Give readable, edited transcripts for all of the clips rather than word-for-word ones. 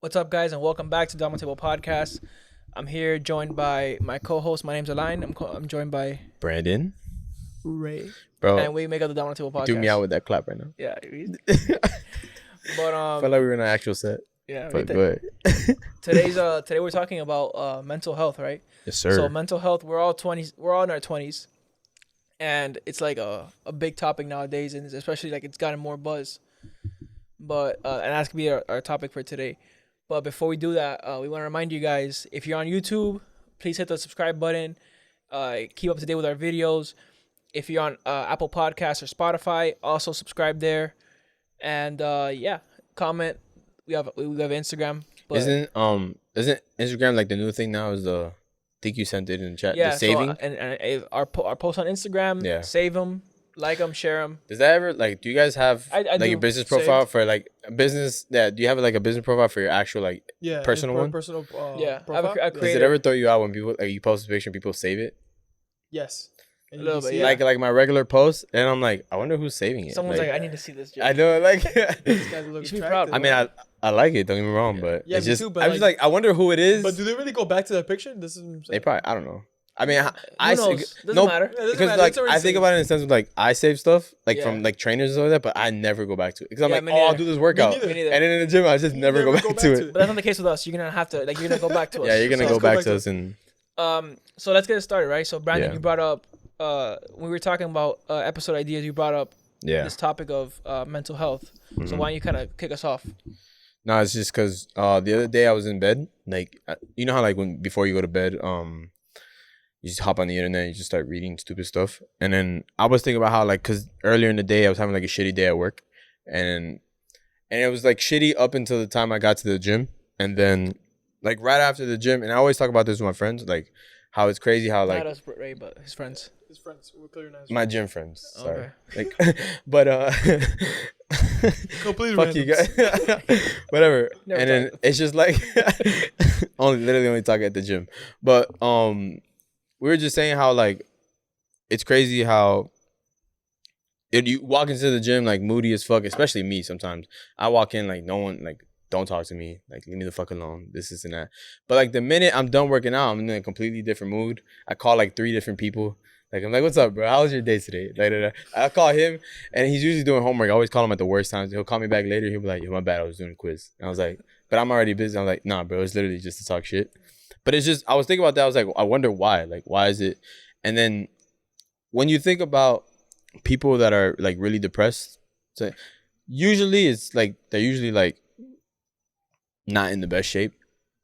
What's up, guys, and welcome back to Domino Podcast. I'm here joined by my co-host. My name's Aline. I'm joined by Brandon, Ray, bro, and we make up the Domino Podcast. do me out with that clap right now. Yeah, Felt like we were in an actual set. yeah. But go ahead. Today we're talking about mental health, right? Yes, sir. So mental health. We're all in our 20s, and it's like a big topic nowadays, and especially like it's gotten more buzz. But and that's gonna be our topic for today. But before we do that, we want to remind you guys, if you're on YouTube, please hit the subscribe button. Keep up to date with our videos. If you're on Apple Podcasts or Spotify, also subscribe there. And comment. We have Instagram. But isn't Instagram like the new thing now? Is the I think you sent it in the chat. yeah, the saving. So, and our post on Instagram. Yeah. Save them, like them, share them. Does that ever like? Do you guys have I like do. your business profile Saved. for like a business? Yeah. Do you have like a business profile for your actual like? Yeah, personal one? Personal. Yeah, profile? I Does created- it ever throw you out when people like you post a picture and people save it? Yes. And A you little can bit, see yeah. it. Like my regular post, and I'm like, I wonder who's saving it. Someone's like, I need to see this. I know, like. These guys look You should be attractive. proud. I mean, I like it. Don't get me wrong, but Yeah, it's me just too, but I'm just like I wonder who it is. But do they really go back to that picture? This is what I'm They saying. probably I don't know. I mean, I Who knows? Doesn't matter. Yeah, it doesn't because matter. like It's already I think saved. about it in the sense of like I save stuff like Yeah. from like trainers and stuff like that, but I never go back to it because I'm Yeah, like, me oh, I'll neither. do this workout, neither. Me neither. and then in the gym I just never go back to it. But that's not the case with us. You're gonna have to you're gonna go back to us. Yeah, you're gonna So go let's go back back to to us and So let's get it started, right? So Brandon, Yeah. you brought up when we were talking about episode ideas, you brought up yeah. this topic of mental health. So why don't you kind of kick us off? No, it's just because the other day I was in bed, like you know how like when before you go to bed, you just hop on the internet and you just start reading stupid stuff, and then I was thinking about how like because earlier in the day I was having like a shitty day at work, and it was like shitty up until the time I got to the gym, and then like right after the gym, and I always talk about this with my friends, like how it's crazy how like Not us, Ray, but his friends. His friends. We're clear now. my gym friends, sorry, Okay. like, but Completely fuck you random. guys, whatever, Never and then talk. it's just like only talk at the gym, but we were just saying how like it's crazy how you walk into the gym like moody as fuck, especially me sometimes. I walk in like no one like don't talk to me, like leave me the fuck alone, this and that. But like the minute I'm done working out, I'm in a completely different mood. I call like 3 different people. Like I'm like, what's up, bro? How was your day today? I call him and he's usually doing homework. I always call him at the worst times. He'll call me back later. He'll be like, yo, my bad, I was doing a quiz. And I was like, but I'm already busy. I'm like, nah, bro, it's literally just to talk shit. But it's just I was thinking about that. I was like, I wonder why. Like, why is it? And then when you think about people that are like really depressed, so usually it's like they're usually like not in the best shape,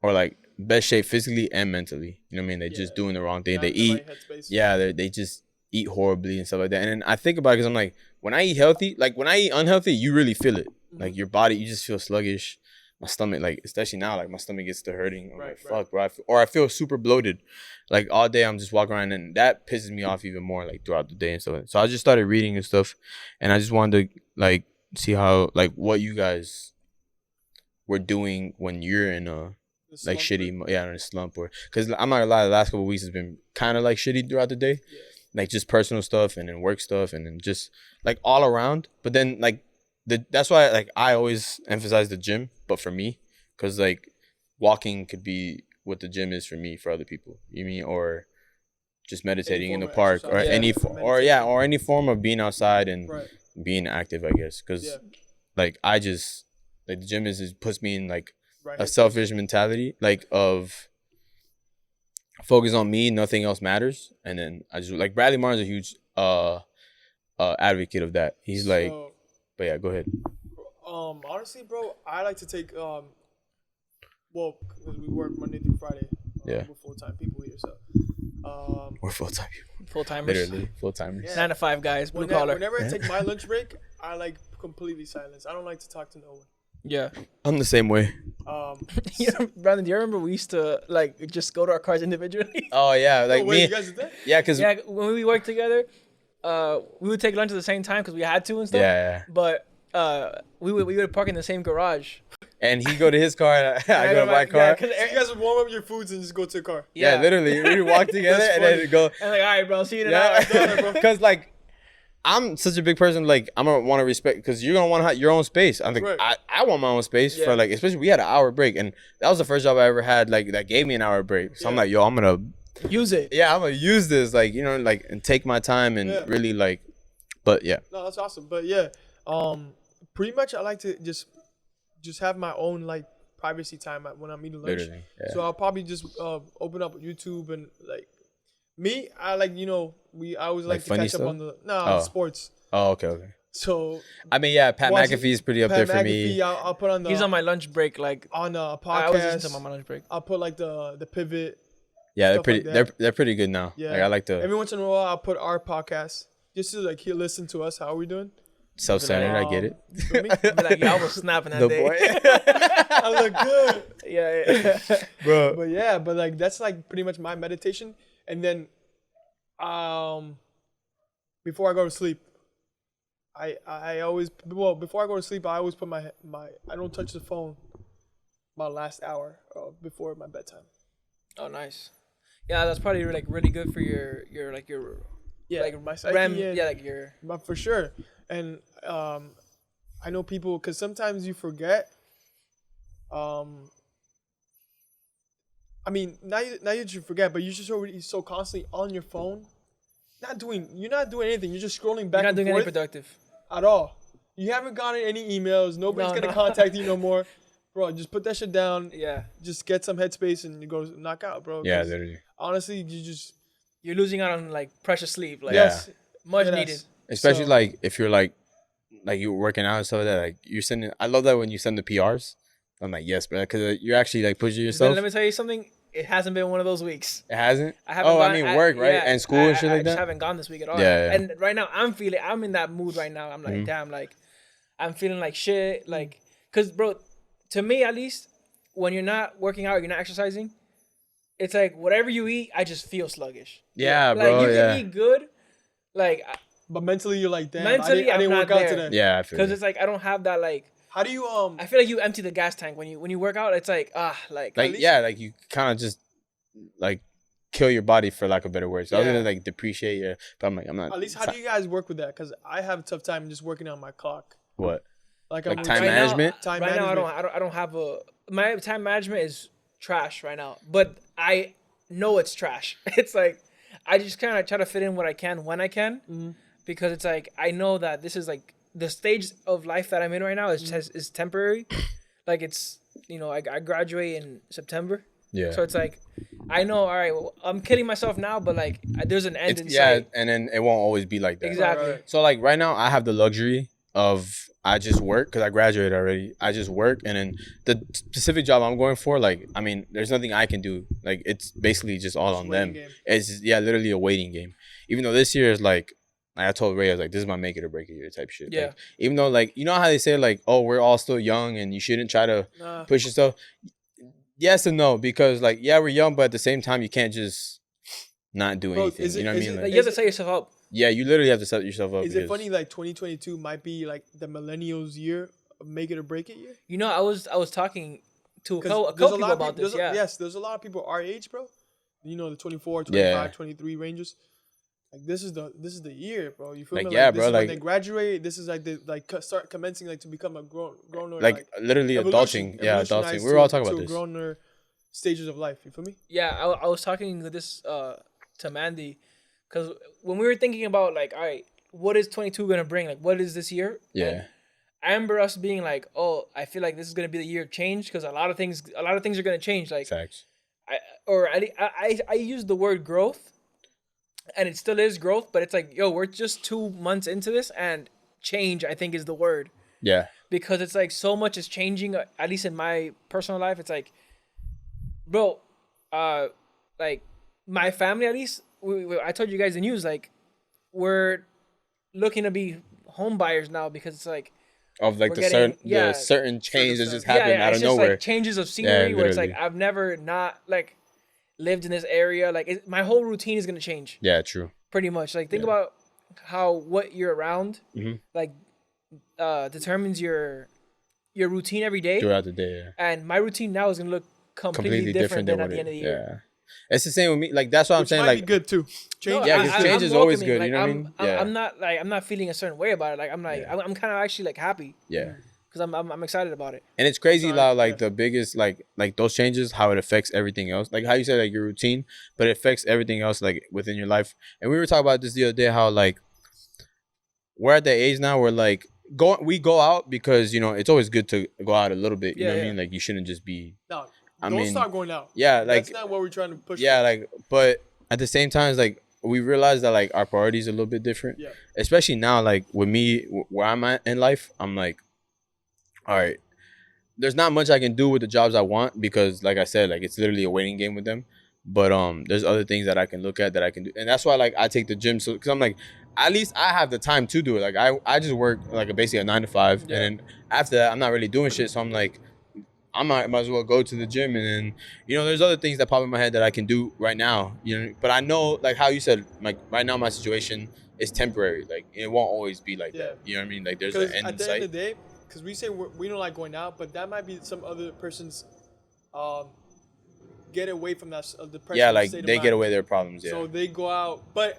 or like best shape physically and mentally. You know what I mean? They're just doing the wrong thing. Not They in the eat, right headspace. yeah, they just eat horribly and stuff like that. And then I think about it because I'm like, when I eat healthy, like when I eat unhealthy, you really feel it. Like your body, you just feel sluggish. My stomach, like especially now, like my stomach gets to hurting. I'm Right, like, right. fuck, bro. I feel super bloated. Like all day, I'm just walking around, and that pisses me off even more. Like throughout the day and stuff. So I just started reading and stuff, and I just wanted to like see how like what you guys were doing when you're in a The like slump, shitty, in a slump, or because I'm not gonna lie, the last couple of weeks has been kind of like shitty throughout the day, Yeah. like just personal stuff and then work stuff and then just like all around. But then like that's why like I always emphasize the gym, but for me, because like walking could be what the gym is for me for other people. You mean or just meditating in the form of park or exercise. Yeah, or any form of being outside and Right. being active, I guess, because Yeah. like I just like the gym is puts me in like Right. a selfish mentality, like of focus on me, nothing else matters. And then I just like Bradley Martin's a huge advocate of that. He's like, So, but yeah, go ahead. honestly, bro, I like to take well, because we work Monday through Friday. Yeah. We're full-time people here, so We're full time people, Full timers. literally full timers. Yeah. 9 to 5 guys, blue whenever, collar. whenever I take my lunch break, I like completely silence. I don't like to talk to no one. Yeah. I'm the same way. Brandon, do you remember we used to like just go to our cars individually? Oh yeah, like oh, wait, me. you guys did that? Yeah, cause Yeah, when we worked together, we would take lunch at the same time because we had to and stuff. yeah. But we would park in the same garage. And he go to his car and I go to my car. Yeah, 'cause So you guys would warm up your foods and just go to the car. Yeah, literally, we would walk together That's and then funny. go. And like, all right, bro, see you tonight. Yeah, because like I'm such a big person. Like I'm gonna want to respect because you're gonna want to have your own space. I think Right. I want my own space for like, especially we had an hour break, and that was the first job I ever had like that gave me an hour break. So I'm like, yo, I'm gonna Use it. yeah, I'm gonna use this like like and take my time and really like, but yeah. No, that's awesome. But yeah, pretty much I like to just have my own like privacy time when I'm eating lunch. Literally, yeah. So I'll probably just open up YouTube and like me. I like I always like to funny catch stuff? up on the sports. Oh, okay. So I mean, yeah, Pat Watch McAfee is pretty up Pat there for me. McAfee, I'll put on the He's on my lunch break. Like on a I always listen to podcast. him on my lunch break. I'll put like the pivot. Yeah, they're stuff pretty. like that. They're pretty good now. Yeah, Like, I like to every once in a while I'll put our podcast just to like listen to us. How are we doing? self-centered. I get it. You feel me? Be like, yeah, I was snapping that The day. boy, I look good. yeah. bro. But yeah, but like that's like pretty much my meditation. And then before I go to sleep, I always before I go to sleep I always put my I don't touch the phone my last hour before my bedtime. Oh, nice. Yeah, that's probably like really good for your Yeah, like my psyche REM. and- Yeah, like your But for sure. And I know people because sometimes you forget. I mean, not that you forget, but you're just already so constantly on your phone, you're not doing anything. You're just scrolling back you're not and doing any forth productive. at all. You haven't gotten any emails. Nobody's No, gonna no. contact you no more, bro. Just put that shit down. Yeah, Just get some headspace and you go knock out, bro. Yeah, 'Cause literally. honestly, you just you're losing out on like precious sleep. Like Yeah. much Yes. needed. Especially So- like if you're like you're working out and stuff like that. Like you're sending. I love that when you send the PRs. I'm like, yes, bro, because you're actually like pushing Then yourself. let me tell you something. It hasn't been one of those weeks. It hasn't. I haven't. Oh, gone, I mean work, right? yeah, And school and shit I like just that. haven't gone this week at all. Yeah, yeah. And right now I'm in that mood right now. I'm like, damn, like I'm feeling like shit. Like, cause bro, to me at least, when you're not working out, you're not exercising. It's like whatever you eat, I just feel sluggish. Yeah, Like bro. you Yeah. can eat good, like but mentally you're like, damn, Mentally, I didn't I'm work not out there. today. Yeah, I feel. because You. it's like I don't have that like. How do you I feel like you empty the gas tank when you work out. It's like Like least- yeah, like you kind of just like kill your body for lack of better words. So I was Yeah. gonna like depreciate you, but I'm like I'm not. At least how do you guys work with that? Because I have a tough time just working on my clock. What? Like Like I'm time Right now- management? Time right now, management. I don't have my time management is trash right now. But I know it's trash. It's like I just kind of try to fit in what I can when I can, because it's like I know that this is like the stage of life that I'm in right now is temporary. Like it's I graduate in September, Yeah. so it's like I know all right. Well, I'm killing myself now, but like there's an end in yeah, sight. and then it won't always be like that. Exactly. Right. So like right now, I have the luxury of I just work because I graduated already. I just work, and then the specific job I'm going for, like I mean, there's nothing I can do. Like it's basically just all on them. waiting game. It's literally a waiting game. Even though this year is like I told Ray, I was like, this is my make it or break it year type shit. Yeah. Like, even though like how they say like, oh, we're all still young and you shouldn't try to Nah. push yourself. Yes and no, because like yeah, we're young, but at the same time, you can't just not do Bro, anything. is it- You know what I is mean? it- Like Like, you have to set yourself up. yeah, you literally have to set yourself up. Is it because- funny like 2022 might be like the millennials year, make it or break it year? I was talking to a 'Cause couple there's people lot of about this. there's Yeah. yes, there's a lot of people our age, bro. The 24, 25, Yeah. 23 ranges. Like this is the year, bro. You feel Like, me? yeah, this bro, is when like- they graduate. This is like they start commencing like to become a grown like literally adulting. Yeah, adulting. We were all talking about this. Growner stages of life. You feel me? Yeah, I was talking with this to Mandy, because when we were thinking about like, all right, what is 22 gonna bring? Like, what is this year? Yeah. And I remember us being like, oh, I feel like this is gonna be the year of change, because a lot of things are gonna change. Like, Facts. I used the word growth, and it still is growth, but it's like, yo, we're just 2 months into this, and change I think is the word, Yeah. because it's like so much is changing. At least in my personal life, it's like, bro, like my family at least. I told you guys the news, like we're looking to be home buyers now, because it's like Of like We're the getting- certain yeah, the certain change that certain just stuff. happened out it's of just nowhere. like changes of scenery where it's like literally. I've never not like lived in this area. Like my whole routine is gonna change Yeah, true. pretty much. Like think Yeah. about how what you're around Mhm. like determines your routine every day. Throughout the day, yeah. And my routine now is gonna look completely different than than at what the end of the year. It's the same with me. Like that's what I'm Which saying. might Like be good too. Change. Yeah, 'cause change is always welcoming. good, you know what I mean? Yeah. I'm not feeling a certain way about it. Like I'm kind of actually like happy yeah. because I'm excited about it. And it's crazy sorry, how like yeah. the biggest like those changes, how it affects everything else. Like how you said like your routine, but it affects everything else like within your life. And we were talking about this the other day, how like we're at the age now where like we go out because you know it's always good to go out a little bit. You know what I mean? Like you shouldn't just be. No, I don't mean, start going out. Yeah, like That's not what we're trying to push. yeah, like but at the same time, it's like we realize that like our priorities are a little bit different. Yeah. Especially now, like with me, where I'm at in life, I'm like, all right, there's not much I can do with the jobs I want because, like I said, like it's literally a waiting game with them. But there's other things that I can look at that I can do, and that's why like I take the gym so because I'm like, at least I have the time to do it. Like I just work like basically a 9 to 5, and then after that I'm not really doing shit. So I'm like, I might as well go to the gym, and then you know there's other things that pop in my head that I can do right now. You know, but I know like how you said like right now my situation is temporary. Like it won't always be like that. You know what I mean? Like there's an end in at the sight. end of the day, because we say we don't like going out, but that might be some other person's get away from that depression. Yeah, like state of they mind. get away their problems. Yeah. So they go out, but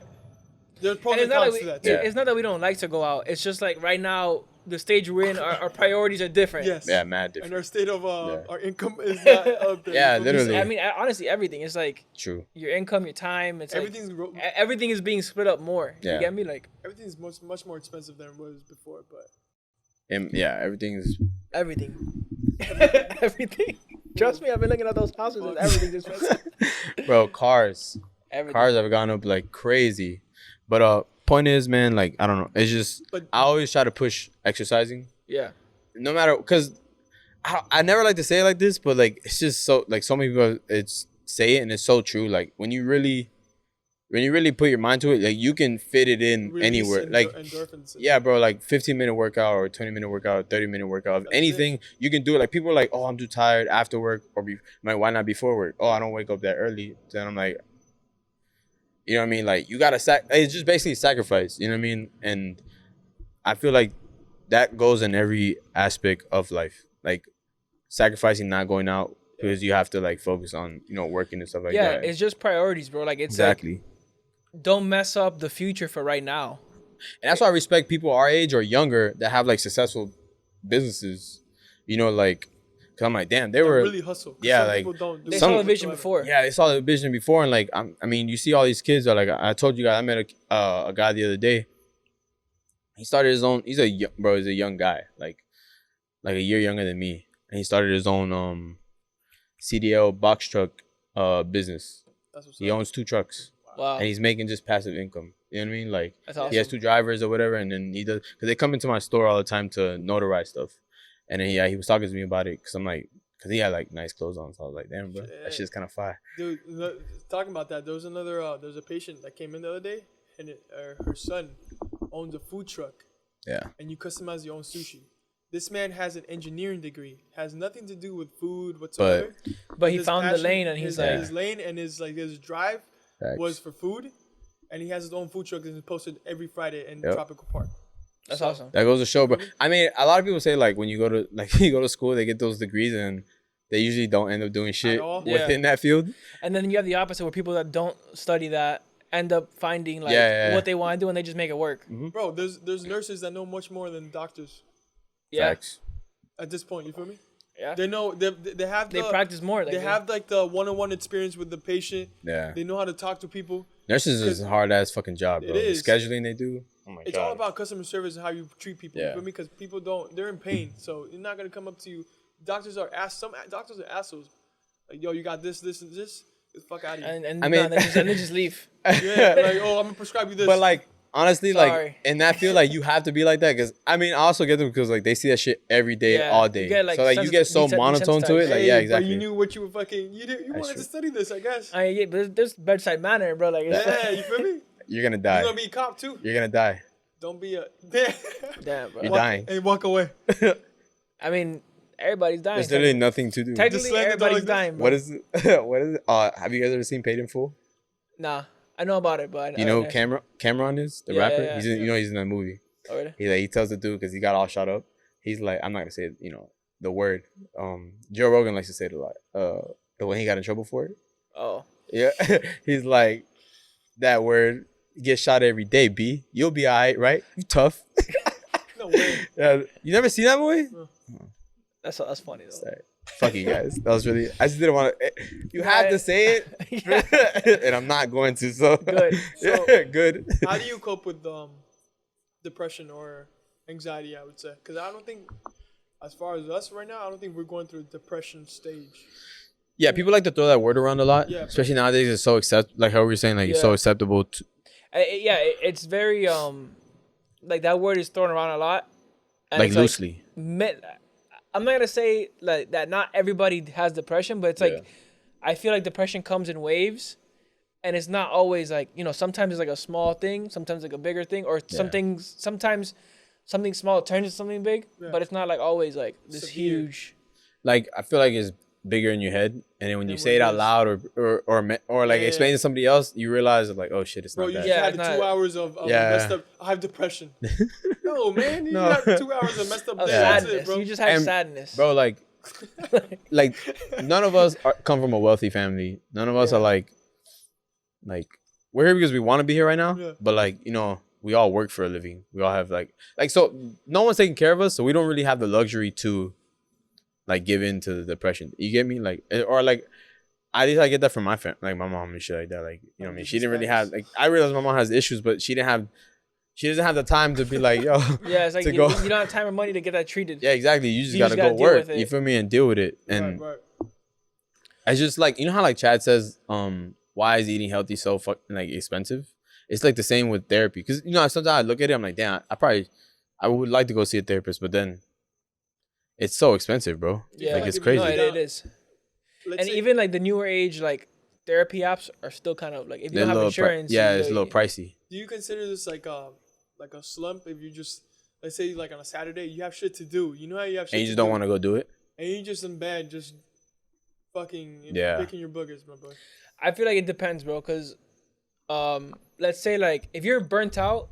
there's pros And and cons to that. Too. It's not that we don't like to go out. It's just like right now the stage we're in, our priorities are different. Yes. Yeah, mad different. And our state of our income is not up there. Yeah, You feel me? literally. I mean, honestly, everything. It's like True. your income, your time. It's Everything's everything is being split up more. Yeah. You get me? Like everything's much more expensive than it was before, but And yeah, everything's everything, everything. Trust me, I've been looking at those houses and everything's expensive. bro, cars Everything. have gone up like crazy. But point is, man, like I don't know. It's just But- I always try to push exercising. Yeah. No matter because I never like to say it like this, but like it's just so like so many people say it and it's so true. Like when you really put your mind to it, like you can fit it in release anywhere. Like endorphins. yeah, bro, like 15-minute workout or 20-minute workout, or 30-minute workout, That's anything you can do it. Like people are like, oh, I'm too tired after work or why not before work? Oh, I don't wake up that early. Then I'm like, you know what I mean? Like you gotta it's just basically sacrifice. You know what I mean? And I feel like that goes in every aspect of life. Like sacrificing not going out because you have to like focus on working and stuff like that. Yeah, it's just priorities, bro. Like it's exactly. like, don't mess up the future for right now. And that's why I respect people our age or younger that have like successful businesses. Like, cause I'm like, damn, they were really hustle. 'Cause yeah, some like people don't do They it saw the whatsoever. vision before. yeah, they saw the vision before, and like I mean, you see all these kids are like I told you guys I met a guy the other day. He started his own. He's a young guy, like a year younger than me, and he started his own CDL box truck business. That's what's He up. owns 2 trucks. Wow. And he's making just passive income. You know what I mean? Like That's awesome. he has 2 drivers or whatever, and then he does because they come into my store all the time to notarize stuff. And then he was talking to me about it because I'm like, because he had like nice clothes on, so I was like, damn, bro, that shit's kind of fire. Dude, talking about that, there was there's a patient that came in the other day, and her son owns a food truck, Yeah. and you customize your own sushi. This man has an engineering degree, has nothing to do with food whatsoever. But he His found the passion- lane and he's his, like, his lane and his drive Facts. was for food, and he has his own food truck and it's posted every Friday in Yep. Tropical Park. that's So, awesome. That goes to show, bro. I mean, a lot of people say like when you go to school, they get those degrees and they usually don't end up doing shit all? within that field. And then you have the opposite where people that don't study that end up finding like Yeah. what they want to do and they just make it work. Bro, there's nurses that know much more than doctors Yeah. Facts. at this point. You feel me? Yeah. They know they have They practice more. Like, they have like the one-on-one experience with the patient. Yeah. They know how to talk to people. Nurses is a hard ass fucking job, bro. It is. The scheduling they do. Oh my It's god. all about customer service and how you treat people. Yeah. You feel me? Because people they're in pain, so they're not gonna come up to you. Some doctors are assholes. Like, yo, you got this, and this. Get the fuck out of here. and I mean- and they just leave. Yeah, like, oh, I'm gonna prescribe you this. But like honestly, like Sorry. in that field, like you have to be like that because I mean I also get them because like they see that shit every day, Yeah. all day. You get, like, so like you get so monotone to it. Like yeah, Hey, exactly. But you knew what you were fucking. You That's wanted true. to study this, I guess. I mean, yeah, but there's bedside manner, bro. Like, it's Yeah, you feel me? You're gonna You're die. gonna be a cop too. You're gonna die. Don't be a. damn, bro. You're dying. And walk away. I mean, everybody's dying. There's literally nothing to do. Technically, slam the door everybody's like this. dying, bro. What is it? What is it? Have you guys ever seen Paid in Full? Nah, I know about it, but You know who Cameron is? The Yeah, rapper? yeah, He's yeah. in, he's in that movie. Oh, really? He tells the dude because he got all shot up. He's like, I'm not gonna say the word. Joe Rogan likes to say it a lot. The one he got in trouble for it. Oh, Yeah, he's like that word. Get shot every day, B. You'll be alright, right? You tough. No way. Yeah, you never seen that movie? No. That's funny though. Sorry. Fuck you guys. That was really. I just didn't want to. You have to say it, Yeah. and I'm not going to. So Good. So- yeah, good. How do you cope with depression or anxiety? I would say, because I don't think, as far as us right now, I don't think we're going through a depression stage. Yeah, people like to throw that word around a lot. Yeah, especially nowadays. It's so like how we were saying, like it's so Yeah. acceptable. To, It's very like that word is thrown around a lot. And like it's loosely. I'm not gonna say like that. Not everybody has depression, but it's like Yeah. I feel like depression comes in waves, and it's not always like sometimes it's like a small thing, sometimes like a bigger thing, or sometimes something small turns into something big, Yeah. but it's not like always like this Severe. huge. Like I feel like it's bigger in your head, and then when you Than say what it it out is. loud or like Yeah. explain to somebody else, you realize like, oh shit, it's Bro, not you that. just Yeah, had it's 2 not- hours of Yeah. messed up. I have depression. No, man, you No. had 2 hours of messed up Of day. That's sadness. it, bro. You just have And, sadness, Bro, like none of us come from a wealthy family. None of us Yeah. are like we're here because we want to be here right now. Yeah. But like we all work for a living. We all have like so no one's taking care of us, so we don't really have the luxury to like give in to the depression. You get me? Like or like at least I get that from my family, like my mom and shit like that. Like what I mean, she didn't really have like I realize my mom has issues, but she doesn't have the time to be like yo. yeah. It's like to you, go. you don't have time or money to get that treated. Yeah, exactly. You just You gotta just gotta go deal work. with it. You feel me? And deal with it. And right. it's just like how like Chad says, why is eating healthy so like expensive? It's like the same with therapy. Cause sometimes I look at it, I'm like, damn, I would like to go see a therapist, but then it's so expensive, bro. Yeah, Like it's if you crazy. No, Yeah. it is. Let's And say, even like the newer age like therapy apps are still kind of like if you They're don't have a little insurance. yeah, you it's a little pricey. do you consider this like a slump if you just, let's say like on a Saturday, you have shit to do. You know how you have shit And you to just don't do, want to go do it. and you just in bed just fucking Yeah. picking your boogers, my boy. I feel like it depends, bro. Cause, let's say like if you're burnt out,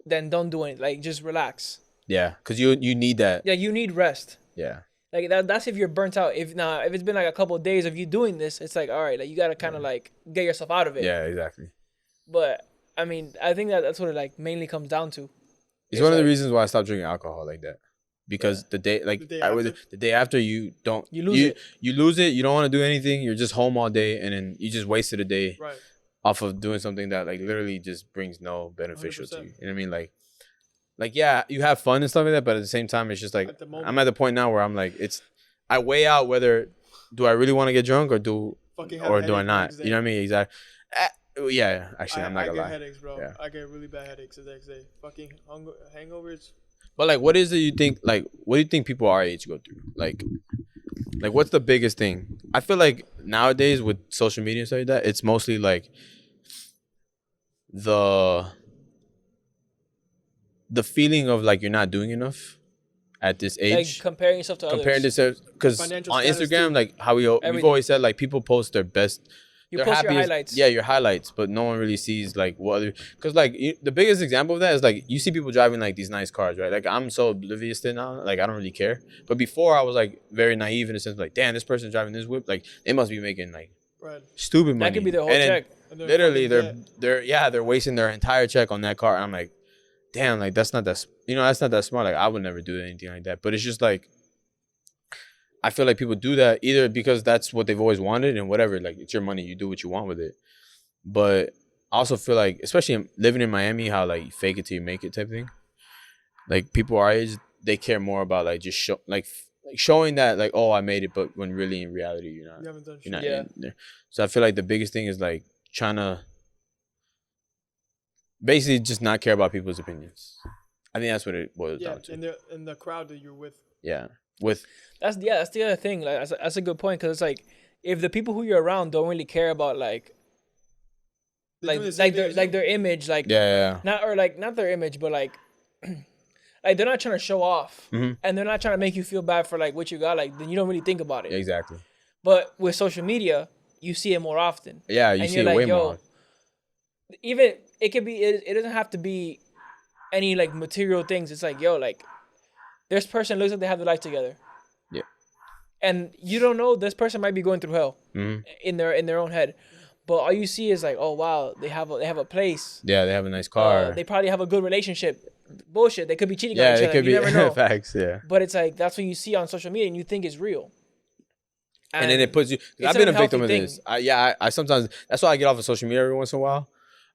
then don't do anything. Like just relax. Yeah, cause you need that. Yeah, you need rest. Yeah, Like that's if you're burnt out. If it's been like a couple of days of you doing this, it's like all right, like you gotta kind of like get yourself out of it. yeah, exactly. But I mean, I think that's what it like mainly comes down to. It's one of the like- reasons why I stopped drinking alcohol like that. Because the day the day after you don't You lose it. You lose it. You don't want to do anything. You're just home all day, and then you just wasted a day Right. off of doing something that like literally just brings no beneficial to 100%. you. You know what I mean? Like yeah, you have fun and stuff like that, but at the same time, it's just like At the moment. I'm at the point now where I'm like I weigh out whether do I really want to get drunk or do Fucking have I headache not? next You know what I mean? Exactly. Yeah, actually, I'm not I gonna get lie. headaches, bro. Yeah. I get really bad headaches the next day. Fucking hangovers. But like, what is it you think? Like, what do you think people our age go through? Like what's the biggest thing? I feel like nowadays with social media and stuff like that, it's mostly like the feeling of like you're not doing enough at this Like age. comparing yourself to Comparing others. this because Financial on status Instagram, too. like how we've Everything. always said, like people post their best. You their post your happiest- highlights. Yeah, your highlights, but no one really sees like what other. Because like the biggest example of that is like you see people driving like these nice cars, right? Like I'm so oblivious to it now, like I don't really care. But before I was like very naive in the sense like, damn, this person's driving this whip, like they must be making like Right. stupid money. That could be their whole And then check. And they're literally, fucking dead. they're wasting their entire check on that car. And I'm like, damn, like that's not that smart. Like I would never do anything like that. But it's just like. I feel like people do that either because that's what they've always wanted and whatever. Like it's your money, you do what you want with it. But I also feel like, especially living in Miami, how like you fake it till you make it type thing. Like people our age, they care more about like just showing that like, oh, I made it, but when really in reality You haven't done shit. you're not Yeah. in there. So I feel like the biggest thing is like trying to basically just not care about people's opinions. I think that's what it boils Yeah, down to. in the crowd that you're with. Yeah, with That's the other thing. Like that's a good point because it's like if the people who you're around don't really care about like They're doing the same thing as you. their image, like yeah. not their image, but like like they're not trying to show off Mhm. and they're not trying to make you feel bad for like what you got. Like then you don't really think about it. Yeah, exactly. But with social media, you see it more often. Yeah, you And see you're it like, way yo, more. Even it could be. It doesn't have to be any like material things. It's like yo, like this person looks like they have their life together. Yeah. And you don't know this person might be going through hell Mhm. in their own head, but all you see is like, oh wow, they have a place. Yeah, they have a nice car. They probably have a good relationship. Bullshit. They could be cheating on Yeah, each it other. could You be never know. facts. Yeah. But it's like that's what you see on social media and you think is real. And then it puts you. it's I've been a an unhealthy victim of thing. this. I sometimes that's why I get off of social media every once in a while.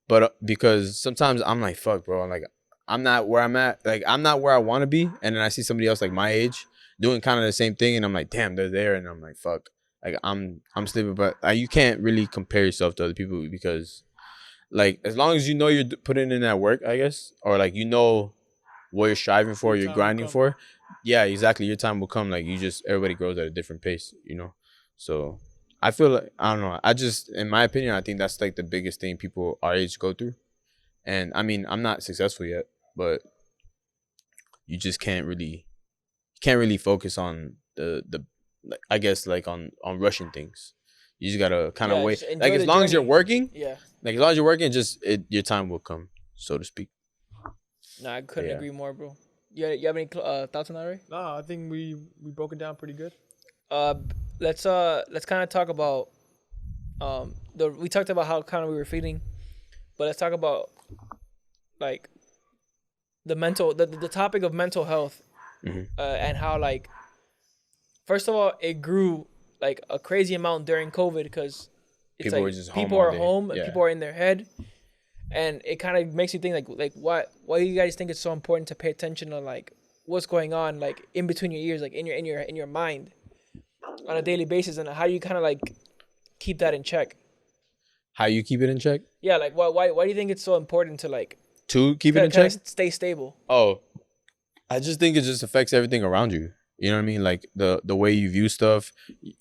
But because sometimes I'm like, fuck, bro. I'm like, I'm not where I'm at. Like, I'm not where I want to be. And then I see somebody else like my age doing kind of the same thing, and I'm like, damn, they're there. And I'm like, fuck. Like, I'm sleeping, but you can't really compare yourself to other people because, like, as long as you know you're putting in that work, I guess, or like you know what you're striving for, Your you're time grinding will come. for. Yeah, exactly. Your time will come. Like, everybody grows at a different pace, you know. So I feel like I don't know. In my opinion, I think that's like the biggest thing people our age go through. And I mean, I'm not successful yet, but you just can't really focus on the like, I guess like on rushing things. You just gotta kind of wait. just enjoy Like as the long as you're journey. working, Yeah. like as long as you're working, your time will come, so to speak. Nah, I couldn't Yeah. agree more, bro. You have any thoughts on that, Ray? Nah, I think we broke it down pretty good. Let's kind of talk about we talked about how kind of we were feeling, but let's talk about like the topic of mental health, and how like first of all it grew like a crazy amount during COVID because People were just home people all are day. home and Yeah. people are in their head, and it kind of makes you think like why do you guys think it's so important to pay attention to like what's going on like in between your ears, like in your mind on a daily basis, and how do you kind of like keep that in check? How you keep it in check? Yeah, like why do you think it's so important to like To keep it in check? stay stable? Oh, I just think it just affects everything around you. You know what I mean? Like the way you view stuff,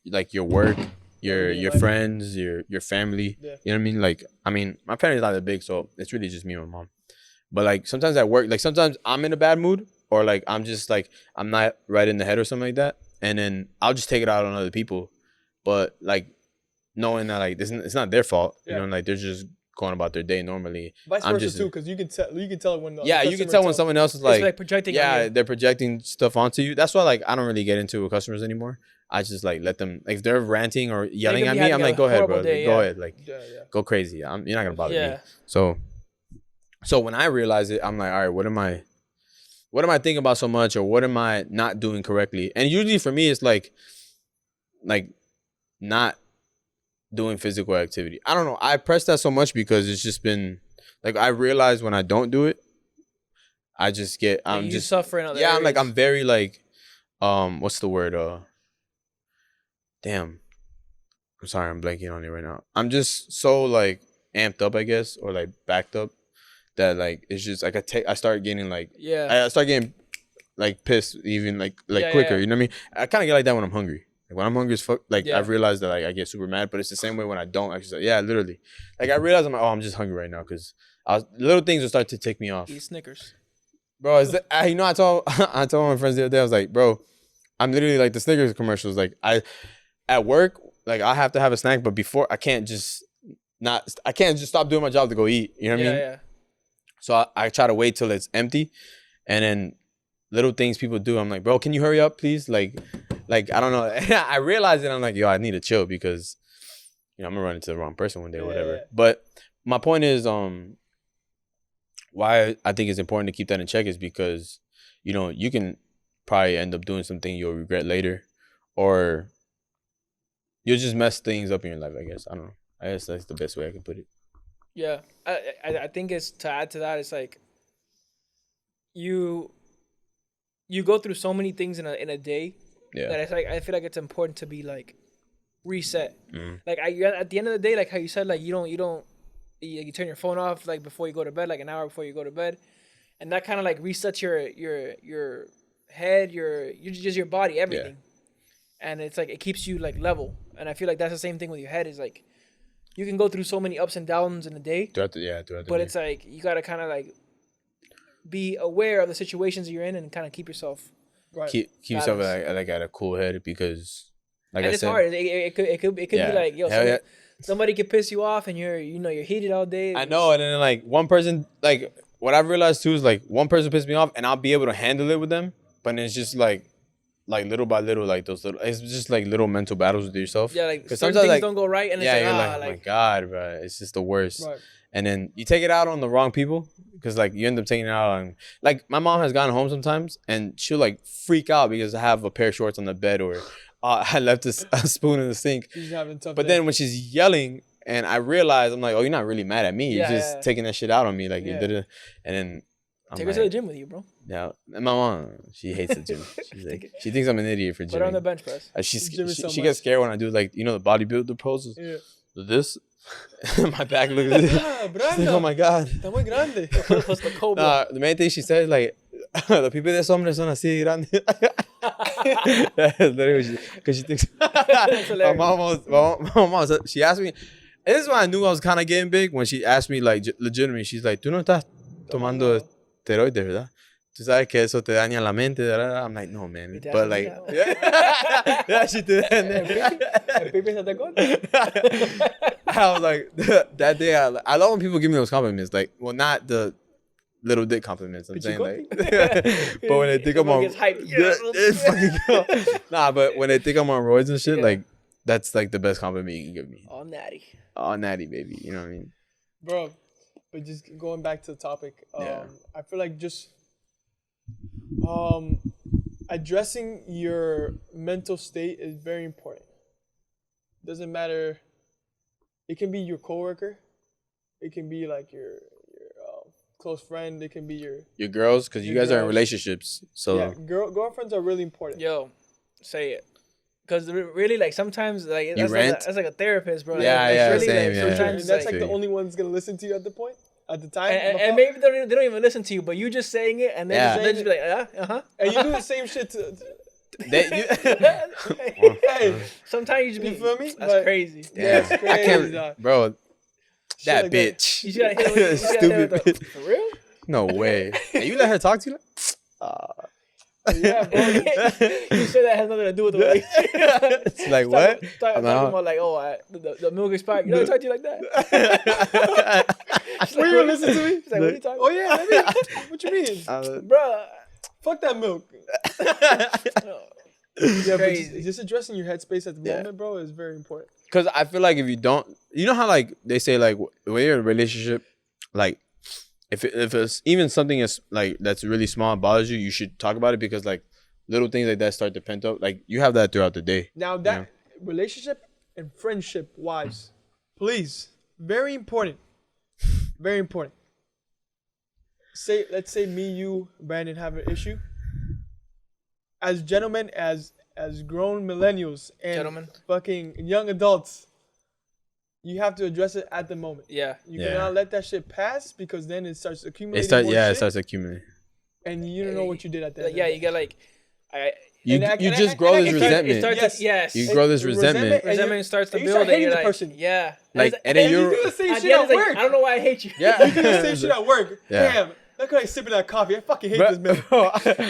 like your work, your life. friends, your family. Yeah. You know what I mean? Like, I mean, my family's not that big, so it's really just me and my mom. But like sometimes at work, like sometimes I'm in a bad mood, or like I'm just like I'm not right in the head or something like that, and then I'll just take it out on other people. But like knowing that like it's not their fault, you Yeah. know, like they're just going about their day normally. Vice I'm versa just- too, because you can tell when. Yeah, you can tell when someone else is It's like like projecting. on yeah, you. they're projecting stuff onto you. That's why like I don't really get into with customers anymore. I just like let them, like, if they're ranting or yelling could at be me, I'm having like, a go ahead, bro. horrible day, Go yeah. ahead, like Yeah. go crazy. You're not gonna bother me. Yeah. So when I realize it, I'm like, all right, what am I thinking about so much, or what am I not doing correctly? And usually for me, it's like not doing physical activity. I don't know. I press that so much because it's just been like I realize when I don't do it, I just get I'm you just suffer in other I'm like areas. I'm very like what's the word damn, I'm sorry, I'm blanking on it right now. I'm just so like amped up, I guess, or like backed up that like it's just like I start getting like Yeah. I start getting like pissed even like Yeah, quicker. yeah. You know what I mean? I kind of get like that when I'm hungry. Like when I'm hungry as fuck, like Yeah. I've realized that like I get super mad, but it's the same way when I don't exercise. Yeah, literally. Like I realize I'm like, oh, I'm just hungry right now because little things will start to take me off. Eat Snickers. Bro, you know, I told my friends the other day, I was like, bro, I'm literally like the Snickers commercials. Like at work, like I have to have a snack, but before I can't just stop doing my job to go eat. You know what I mean? Yeah. So I try to wait till it's empty, and then little things people do, I'm like, bro, can you hurry up, please? Like I don't know. I realize it. I'm like, yo, I need to chill because, you know, I'm gonna run into the wrong person one day or whatever. Yeah. But my point is, why I think it's important to keep that in check is because, you know, you can probably end up doing something you'll regret later, or you'll just mess things up in your life. I guess I don't know. I guess that's the best way I can put it. Yeah. I think it's to add to that. It's like you go through so many things in a day Yeah. that it's like I feel like it's important to be like reset. Mhm. Like at the end of the day, like how you said, like you turn your phone off like before you go to bed, like an hour before you go to bed, and that kind of like resets your head, your body, everything. And it's like it keeps you like level. And I feel like that's the same thing with your head. Is like you can go through so many ups and downs in a day, Throughout the but day. it's like you gotta kind of like be aware of the situations you're in and kind of keep yourself. Right. keep yourself balance. like at a cool head because, like And I it's said, hard. It could be Yeah. like, yo, Hell yeah. somebody could piss you off and you're heated all day. I know, and then like one person, like what I've realized too is like one person pissed me off, and I'll be able to handle it with them, but then it's just like like little by little, like those little, it's just like little mental battles with yourself. Yeah, like certain sometimes, things like, don't go right, and it's you're like, oh my god, bro, it's just the worst. Right. And then you take it out on the wrong people because like you end up taking it out on, like, my mom has gone home sometimes and she'll like freak out because I have a pair of shorts on the bed, or I left a spoon in the sink. She's having a tough But day. then when she's yelling and I realize, I'm like, oh, you're not really mad at me. You're just taking that shit out on me. Like, you did it. And then I'm take like, her to the gym with you, bro. yeah. And my mom, she hates the gym. She's like, she thinks I'm an idiot for Put her on the gymming. bench press. She so gets much. scared when I do, like, you know, the bodybuilder poses. Yeah. This. My back looks. She's like, oh my god. Está muy grande. What's the cobra? Nah, the main thing she said, like, the people de hombres son así grandes. That's literally because she thinks. My mom, she asked me. This is when I knew I was kind of getting big, when she asked me, like, legitimately, she's like, tú no estás tomando esteroides, ¿verdad? Tú sabes que eso te daña la mente, ¿verdad? I'm like, no, man. But like, yeah, she did that. I was like, that day, I love when people give me those compliments. Like, well, not the little dick compliments. I'm saying, like, but when they think I'm on, nah, but when they think I'm on roids and shit, like, that's like the best compliment you can give me. All natty. Oh, natty, baby. You know what I mean? Bro, but just going back to the topic, I feel like just addressing your mental state is very important. Doesn't matter. It can be your coworker. It can be like your close friend. It can be your girls, because you guys are in relationships. So yeah, girlfriends are really important. Yo, say it. Because really, like, sometimes, like, that's like a therapist, bro. Yeah, like, yeah, really, same, like, yeah. sometimes, And that's like, like the only one's gonna listen to you at the time. and maybe they don't even listen to you, but you just saying it, and then just be like, uh-huh. And you do the same shit to. Hey, sometimes you just be, you feel me? That's crazy. Yeah, it's crazy. I can't, bro. That like bitch. You gotta hit with, Stupid bitch. For real? No way. And you let her talk to you? Yeah, bro. You said that has nothing to do with the way. It's like, what? Talking about like, the milk expired. You know, I talk to you like that. Were you listening to me? She's like, what are you talking? Oh yeah, maybe. What you mean, Bruh. Fuck that milk. Yeah, but just addressing your headspace at the moment, bro, is very important. Because I feel like if you don't, you know how, like, they say, like, when you're in a relationship, like, if it's even something that's like that's really small and bothers you, you should talk about it, because like little things like that start to pent up. Like, you have that throughout the day. Now that relationship and friendship wise, please, very important, very important. Let's say me, you, Brandon have an issue. As gentlemen, as grown millennials and fucking young adults, you have to address it at the moment. Yeah. You cannot let that shit pass, because then it starts accumulating. It starts accumulating. And you don't know what you did at that. Yeah, you get like, you just grow this resentment. You grow this resentment. Resentment starts to you build. start hating and the person. Yeah. Like, and then you do the same shit at work. I don't know why I hate you. Yeah. You do the same shit at work. Yeah. Damn. Look how he's sipping that coffee. I fucking hate this man.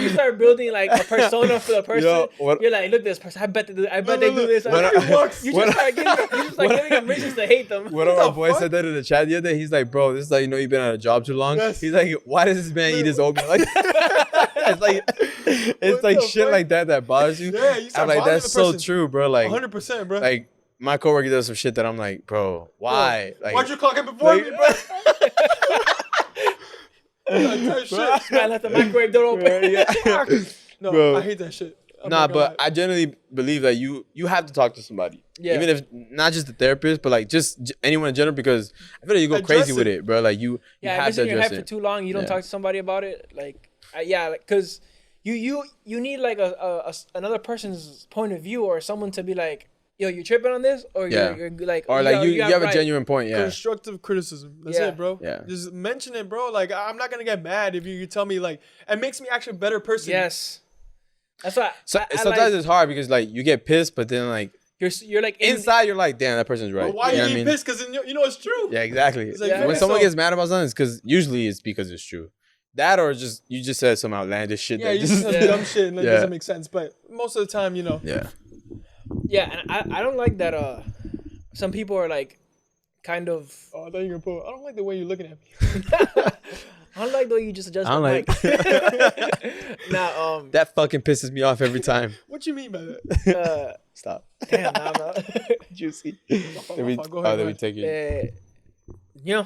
You start building like a persona for the person. You're like, look, this person. I bet they do this. You just start giving them reasons to hate them. One of our boys said that in the chat the other day. He's like, bro, this is like, you know, you've been at a job too long. Yes. He's like, why does this man eat his oatmeal? Like, it's like shit fuck? Like that bothers you. Yeah, you start I'm like, that's so person. true, bro. Like, 100%, bro. Like, my coworker does some shit that I'm like, bro, why? Bro, like, why'd you clock it before me, bro? Man left the microwave door open. No, bro. I hate that shit. But I generally believe that you have to talk to somebody. Yeah. Even if not just the therapist, but like just anyone in general, because I feel like you go crazy with it, bro. Like you have to address it. In your head for too long, you don't talk to somebody about it. Like, because you need like another person's point of view, or someone to be like, yo, you tripping on this, or you're like, or like you have a genuine point. Yeah. Constructive criticism. That's it, bro. Yeah. Just mention it, bro. Like, I'm not gonna get mad if you tell me, like, it makes me actually a better person. Yes. That's why. Sometimes like, it's hard because like you get pissed, but then like you're like inside, you're like, damn, that person's right. But why you get pissed? Because you know it's true. Yeah, exactly. Like, when someone gets mad about something, it's because usually it's because it's true. That or just you just said some outlandish shit. Yeah, you just said dumb shit and it doesn't make sense. But most of the time, you know. Yeah. Yeah, and I don't like that. Some people are like, kind of. Oh, I thought you were gonna put. I don't like the way you're looking at me. I don't like the way you just adjust I don't the like. mic. Nah, That fucking pisses me off every time. What you mean by that? Stop. damn, nah. Juicy. Go Let me ahead. take it. Yo,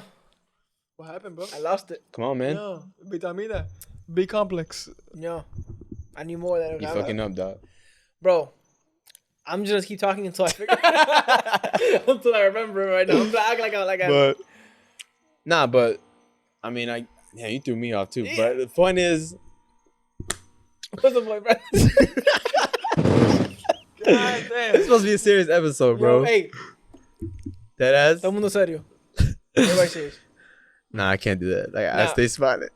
What happened, bro? I lost it. Come on, man. No, vitamina. B complex. Yo, I need more than You fucking up, dog. Bro, I'm just gonna keep talking until I figure until I remember it right now. I'm gonna act like I But I mean, you threw me off too. But the point is, what's the point, bro? God damn. it's supposed to be a serious episode, bro. Yo, hey, That ass. todo mundo serio. Everybody serious. Nah, I can't do that. Like, I Nah. stay spotted.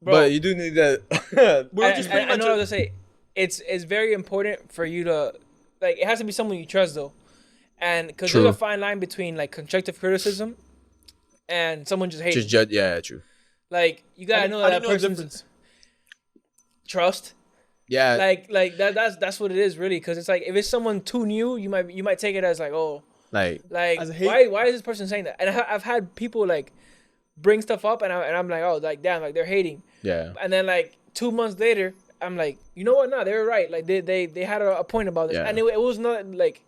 Bro, But you do need that. I know what I was gonna say. It's very important for you to like. It has to be someone you trust though, and because True. there's a fine line between like constructive criticism and someone just hating. Just judge. Yeah, true. Like you gotta know I that didn't know the person's difference. trust. Yeah. Like that's what it is really. Because it's like if it's someone too new, you might take it as like like As a hate? why is this person saying that? And I've had people like bring stuff up and I'm like like damn, like they're hating. yeah. And then like 2 months later, I'm like, you know what? No, they were right. Like they had a point about this, Yeah. and it was not like,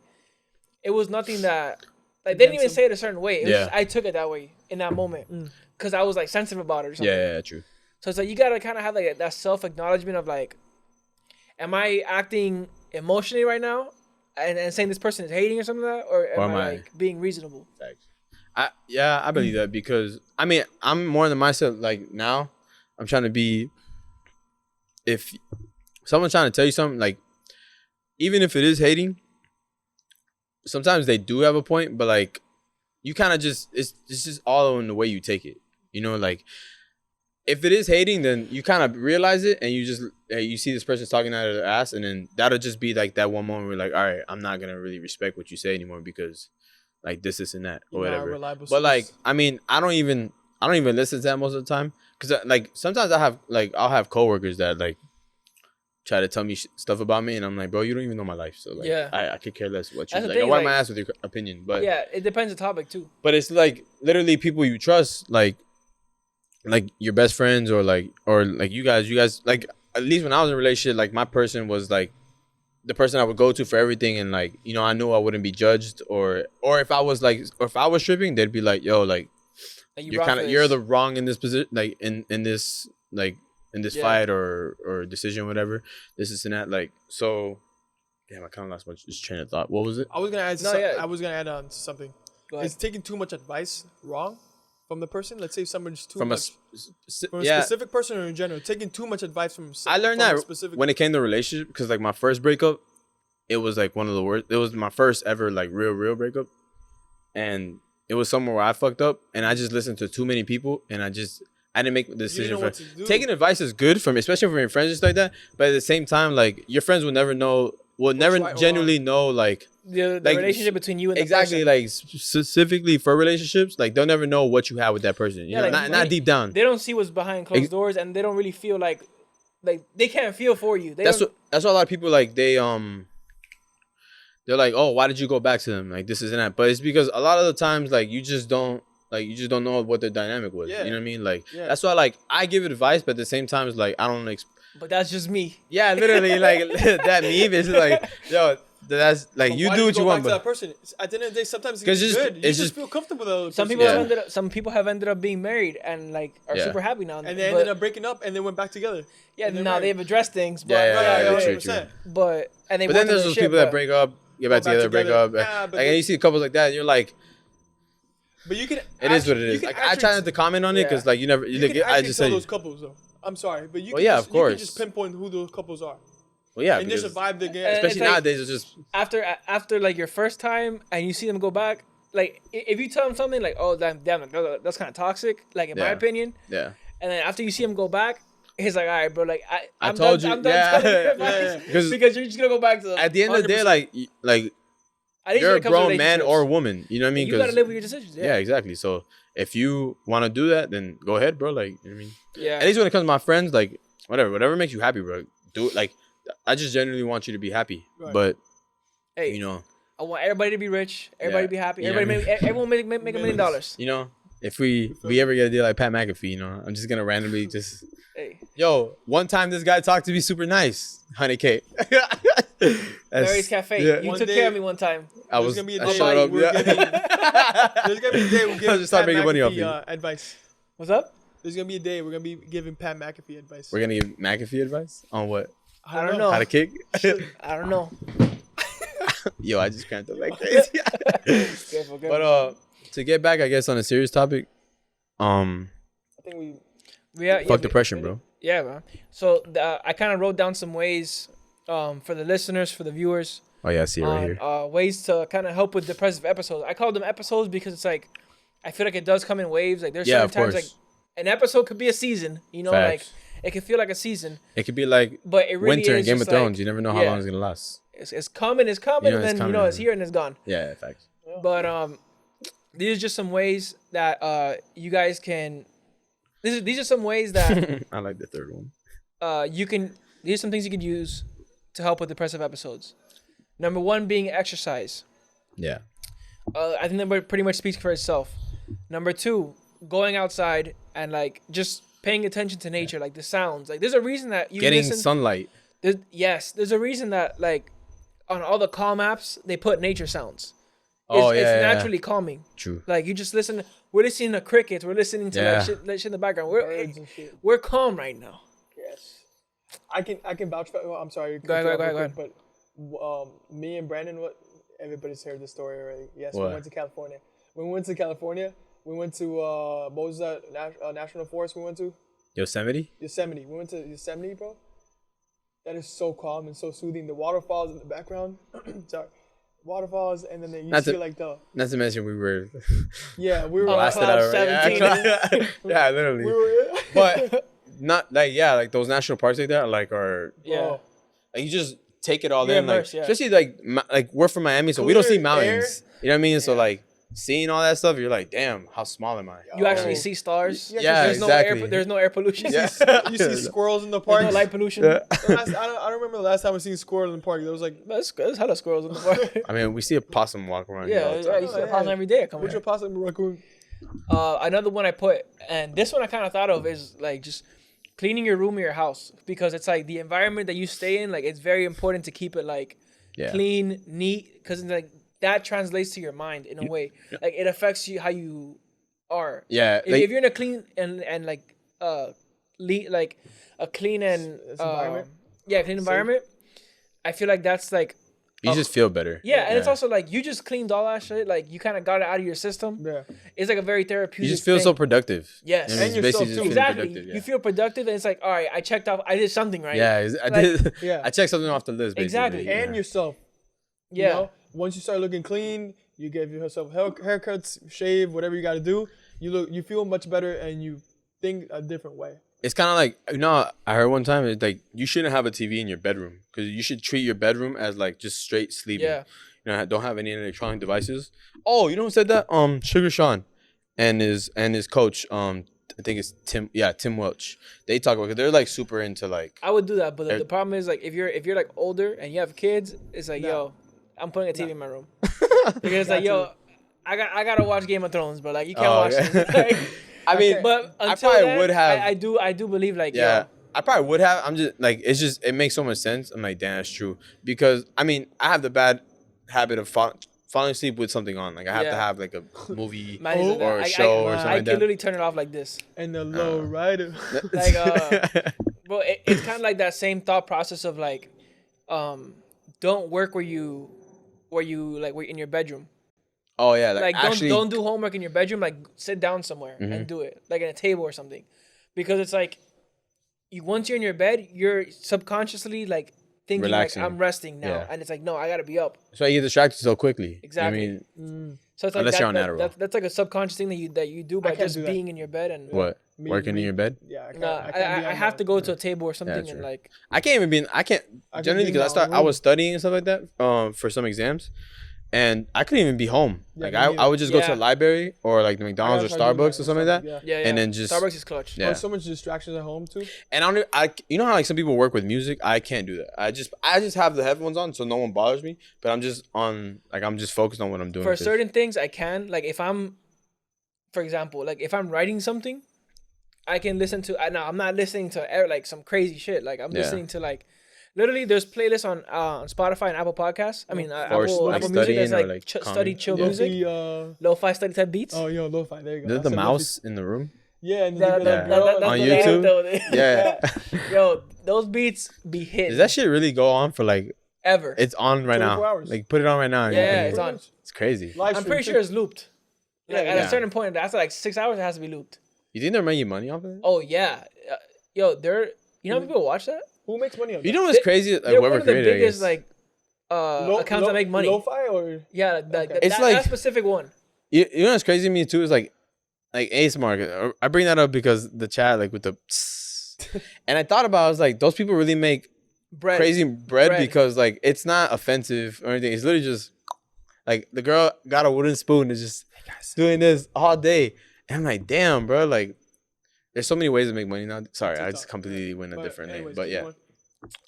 it was nothing that like they didn't even say it a certain way. It was Yeah. just, I took it that way in that moment because I was like sensitive about it or something. Yeah, true. So it's like you gotta kind of have like that self acknowledgement of like, am I acting emotionally right now, and saying this person is hating or something like that, or am I like being reasonable? Thanks. I believe that because I mean I'm more in the mindset like now I'm trying to be, if someone's trying to tell you something, like even if it is hating, sometimes they do have a point, but like you kind of just it's just all in the way you take it, you know, like if it is hating, then you kind of realize it and you just you see this person's talking out of their ass, and then that'll just be like that one moment where like, all right, I'm not gonna really respect what you say anymore because like this and that or whatever. But like I mean I don't even listen to that most of the time because like sometimes I'll have coworkers that like try to tell me stuff about me, and I'm like, bro, you don't even know my life, so like Yeah. I could care less what you That's the like. thing, Why like- my ass with your opinion? But Yeah, it depends on the topic too. but it's like literally people you trust, like your best friends or you guys like, at least when I was in a relationship, like my person was like the person I would go to for everything, and like, you know, I knew I wouldn't be judged, or if I was tripping, they'd be like, yo, like Like you're the wrong in this position, like in this Yeah. fight or decision, whatever, this and that, like, so damn, I kind of lost my train of thought. What was it? I was gonna add. No, yeah. I was gonna add on to something. Go ahead. Is taking too much advice wrong from the person? Let's say someone's too From a much from a specific person or in general, taking too much advice from. I learned from a that specific. when it came to relationship, because like my first breakup, it was like one of the worst. It was my first ever like real breakup, and it was somewhere where I fucked up, and I just listened to too many people, and I didn't make the decision. know what to do. Taking advice is good especially from your friends, just like that. But at the same time, like your friends will never know, right or genuinely know, like the like, relationship between you and exactly, the person. like specifically for relationships, like they'll never know what you have with that person. You Yeah, know, like, not deep down. They don't see what's behind closed doors, and they don't really feel like they can't feel for you. That's what a lot of people like. They're like, oh, why did you go back to them? Like this isn't that. But it's because a lot of the times, like you just don't know what their dynamic was. Yeah. You know what I mean? Like Yeah. that's why like I give advice, but at the same time, it's like I don't. But that's just me. Yeah, literally, like that meme is like, yo, that's like But you why do do what you go want, back to but that person? At the end of the day, sometimes 'Cause it's it's good. just- You it's just just- feel comfortable with the other Some person. people some people have ended up being married and like are Yeah. super happy now. and they ended up breaking up and they went back together. yeah. and they're Now married. they've addressed things, but Yeah, Right, true, 100%. but and they. then worked on there's their those shit, people that but- break up, get back Go back together, break together. up, Nah, but like, and you see couples like that, and you're like, But you can. it is what it is. Like I try not to comment on it because like you never, You like, can I actually just tell said, those couples though. I'm sorry, but you Well, can yeah, just, of course. you can just pinpoint who those couples are. well, yeah, And just because vibe again. And especially it's like- nowadays, it's just after like your first time and you see them go back, like if you tell them something like, oh damn, that's kind of toxic, like in my Yeah. opinion, yeah. and then after you see them go back, he's like, all right, bro, like I'm told done, you, I'm done yeah. telling you Yeah, advice yeah. because you're just gonna go back to them. At the end of the day, 100%. like At least you're when a it comes to grown man or relationships. woman. You know what I mean? You gotta live with your decisions. yeah, exactly. So if you want to do that, then go ahead, bro. Like, you know what I mean? Yeah. At least when it comes to my friends, like whatever makes you happy, bro. Do it. Like, I just genuinely want you to be happy. Right. But Hey, you know, I want everybody to be rich, everybody Yeah. to be happy, You know what I everyone make $1 million. you know, if we ever get a deal like Pat McAfee, you know, I'm just gonna randomly just. Hey, Yo, one time this guy talked to me super nice, honey cake. Mary's Cafe. Yeah. You One took day- care of me one time. There's gonna be a I day showed up. we're Yeah. giving. There's gonna be a day we're I'll giving just start Pat making money off McAfee, you. advice. What's up? There's gonna be a day we're gonna be giving Pat McAfee advice. We're gonna give McAfee advice on what? I don't know. How to kick? I don't know. Yo, I just cramped up like crazy. Careful. But to get back, I guess on a serious topic, I think we. fuck depression, bro. Yeah, man. So I kind of wrote down some ways for the listeners, for the viewers, Oh yeah, I see it right here. ways to kind of help with depressive episodes. I call them episodes because it's like I feel like it does come in waves. Like there's certain of times course. like an episode could be a season. You know, Facts. like it can feel like a season, It could be like but it really winter in is Game of just Thrones. like, You never know how yeah. long it's gonna last. It's coming, and You know it's then coming, it's here and it's gone. Yeah, facts. But these are just some ways that you guys can. These are some ways that I like the third one. you can. These are some things you can use to help with depressive episodes. Number one being exercise. Yeah. I think that pretty much speaks for itself. Number two, going outside and like just paying attention to nature, like the sounds. Like there's a reason that you Getting listen. sunlight. There's a reason that like on all the calm apps they put nature sounds. Oh, It's yeah. naturally calming. True. Like you just listen. We're listening to crickets. We're listening to Yeah. that shit in the background. Birds and shit. We're calm right now. Yes. I can vouch for. Well, I'm sorry. Go ahead. But me and Brandon, everybody's heard this story already. Yes, What? we went to California. When we went to California, we went to what was that national forest we went to? Yosemite? Yosemite. We went to Yosemite, bro. That is so calm and so soothing. The waterfalls in the background. Sorry. Waterfalls, and then you Not see to- like the Not to mention we were we were Blasted blasted cloud out. 17. Yeah, literally. we were But not like those national parks like that are Yeah. Bro, like you just take it all You're in, immersed, like yeah. especially like we're from Miami, so we don't see Clear mountains. You know what I mean? So Yeah. like seeing all that stuff, you're like, damn, how small am I? You actually Oh. see stars. Yeah, there's exactly. No air. There's no air pollution. Yeah. you see squirrels in the There's park. no light pollution. Yeah. I don't remember the last time I seen a squirrel in the park. There was like, There's hella squirrels in the park. I mean, we see a possum walk around here all Yeah, the time. you see a Yeah. possum every day. Come what's your here. possum raccoon? Another one I put, and this one I kind of thought of is like just cleaning your room or your house, because it's like the environment that you stay in. Like it's very important to keep it like Yeah. clean, neat, because like that translates to your mind in a way. Like it affects you how you are. Yeah, If you're in a clean and like like a clean and environment? clean environment, I feel like that's like you just feel better. yeah, and it's also like you just cleaned all that shit. Like you kind of got it out of your system. Yeah. It's like a very therapeutic. You just feel thing. so productive. Yes. You know what I mean? And It's yourself basically too. just feeling Exactly. productive, You feel productive, and it's like, all right, I checked off. I did something right. Yeah, I Like- did. Yeah. I checked something off the list. Basically. Exactly. Yeah. And yourself. Yeah. You know? Once you start looking clean, you give yourself haircuts, shave, whatever you got to do. You feel much better, and you think a different way. It's kind of like, you know, I heard one time it's like you shouldn't have a TV in your bedroom because you should treat your bedroom as like just straight sleeping. Yeah. You know, don't have any electronic devices. Oh, you know who said that? Sugar Sean and his coach. I think it's Tim. Yeah, Tim Welch. They talk about, 'cause they're like super into like. I would do that, but the They're- problem is like if you're like older and you have kids, it's like No. yo, I'm putting a TV in my room because it's like yo, I gotta watch Game of Thrones, but like you can't Oh, watch okay. it. Like, I mean, but I until probably then, would have. I do believe like Yeah, yo, I probably would have. I'm just like, it makes so much sense. I'm like, damn, that's true. Because I mean, I have the bad habit of falling asleep with something on. Like I have to Yeah. have like a movie man, is or a I- show or I something can like that. literally turn it off like this. And the low rider. Like bro, it's kind of like that same thought process of like, don't work where you like we're in your bedroom. Oh yeah, Like actually, don't do homework in your bedroom. Like sit down somewhere and do it, like at a table or something, because it's like once you're in your bed, you're subconsciously like thinking Relaxing. like I'm resting now, Yeah. and it's like no, I gotta be up. That's why you get distracted so quickly. Exactly. You know what I mean, So it's like Unless you're on Adderall. that's like a subconscious thing that you do by can't just do that. being in your bed and. what? Me- Working me- in your bed? Yeah, I can't. Nah, can't be I on have the- to go to a table or something true. and like I can't even be. I can't I can generally be in because my own I room. was studying and stuff like that. For some exams, and I couldn't even be home. Yeah, Like me I neither. would just go to Yeah. a library or like the McDonald's or I gotta try to do Starbucks that or something like that. and stuff, yeah, And then just- Starbucks is clutch. Yeah. There's so much distractions at home too. And you know how like some people work with music. I can't do that. I just have the headphones on so no one bothers me. But I'm just focused on what I'm doing. For 'cause- certain things I can, like if I'm for example, like if I'm writing something, I can listen to. Now I'm not listening to like some crazy shit. Like I'm listening to like, literally, there's playlists on Spotify and Apple Podcasts. I mean, Apple Music. That's like study chill music, lo-fi study type beats. Oh, yo, lo-fi. There you go. There's the mouse in the room. Yeah, and That's on YouTube. Yeah. Yo, those beats be hitting. Does that shit really go on for like ever? It's on right now. 24 hours. Like put it on right now. Yeah, it's on. It's crazy. Live I'm stream, pretty sure it's looped. Like at Yeah. a certain point, after like 6 hours, it has to be looped. You think they're making money off of it? Oh yeah, yo, you know how people watch that? Who makes money on that? You know what's crazy? Like They're one whoever of the created it, I biggest guess. like accounts that make money. Lo-fi or? Yeah, It's like- that specific one. You know what's crazy to me too is like Ace Market. I bring that up because the chat like with the and I thought about it, I was like, those people really make crazy bread because like it's not offensive or anything. It's literally just like the girl got a wooden spoon and is just doing this all day. And I'm like, damn, bro, like there's so many ways to make money now. Sorry, I just completely went a different name. But yeah.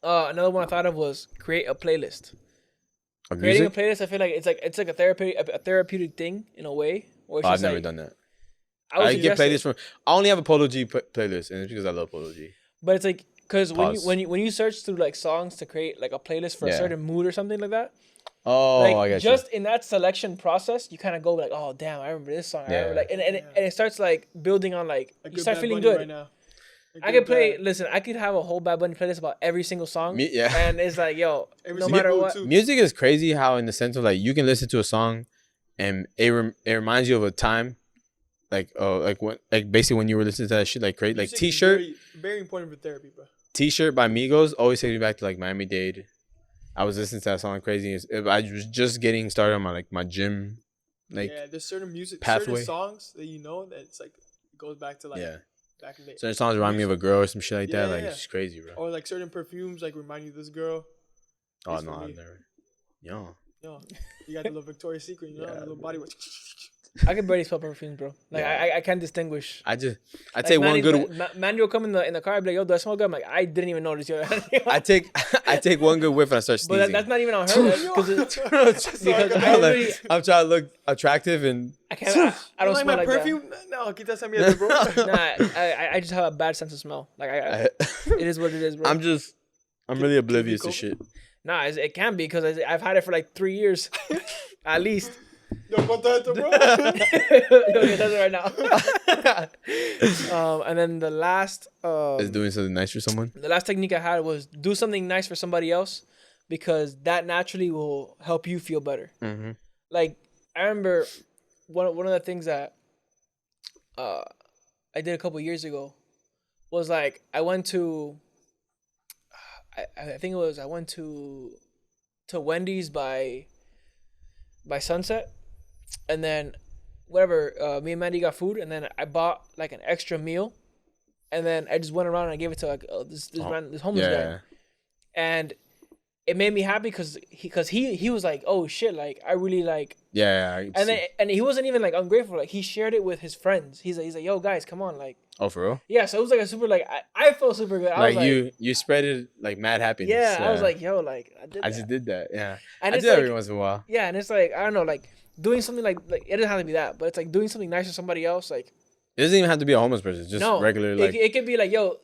Another one I thought of was create a playlist. Of Creating music? a playlist, I feel like it's like a therapeutic thing in a way. Where it's I've just never like, done that. I get suggest playlists from. I only have a Polo G playlist, and it's because I love Polo G. But it's like because Pause. when you search through like songs to create like a playlist for a certain mood or something like that. Oh, Like I got just in that selection process, you kind of go like, oh damn, I remember this song. I remember, like, and it starts like building on like you start feeling good. Right now. I could play. Listen, I could have a whole Bad Bunny playlist about every single song. Yeah. And it's like, yo, Every no single matter mood, what. too. Music is crazy how in the sense of like you can listen to a song, and it reminds you of a time, like when basically when you were listening to that shit like crazy, like Music is T-shirt. very, very important for therapy, bro. T-shirt by Migos always takes me back to like Miami-Dade. I was listening to that song crazy. I was just getting started on my gym, like yeah, there's certain music, pathway. certain songs that you know that it's like it goes back to like back in the day. certain songs remind me of a girl or some shit like that. Yeah, Like yeah. it's just crazy, bro. Or like certain perfumes like remind you of this girl. Oh It's no, for I've me. never. Yo, Yo, you got the little Victoria's Secret, you know, the little body wash. I can barely spell perfumes, bro. Like I can't distinguish. I Like, take one good. Manny will come in the car and be like, yo, do I smell good? I'm like, I didn't even notice you. I take one good whiff and I start But sneezing. that's not even on her. Because I'm trying to look attractive and I can't. I don't like smell my like perfume. No, get that mierda, bro. that. Nah, I just have a bad sense of smell. Like it is what it is, bro. I'm really oblivious to shit. Nah, it can be because I've had it for like 3 years, at least. Yo, ¿cuánto es esto, bro? Yo, that's it right now. And then the last Is doing something nice for someone. the last technique I had was do something nice for somebody else, because that naturally will help you feel better. Mm-hmm. Like I remember one of the things that I did a couple years ago was like I went to I think it was I went to Wendy's by sunset, and then whatever me and Mandy got food, and then I bought like an extra meal, and then I just went around and I gave it to like this homeless guy, and it made me happy because he was like, oh shit, like I really like and he wasn't even like ungrateful, like he shared it with his friends. He's like yo guys, come on, like Oh, for real? yeah. So it was like a super like I felt super good. I was like you spread it like mad happiness. yeah, I was like yo, like I just did that. Yeah, and I it's do that like, every once in a while. yeah, and it's like I don't know, like doing something like it doesn't have to be that, but it's like doing something nice for somebody else, like It doesn't even have to be a homeless person. Just regular like it could be like yo,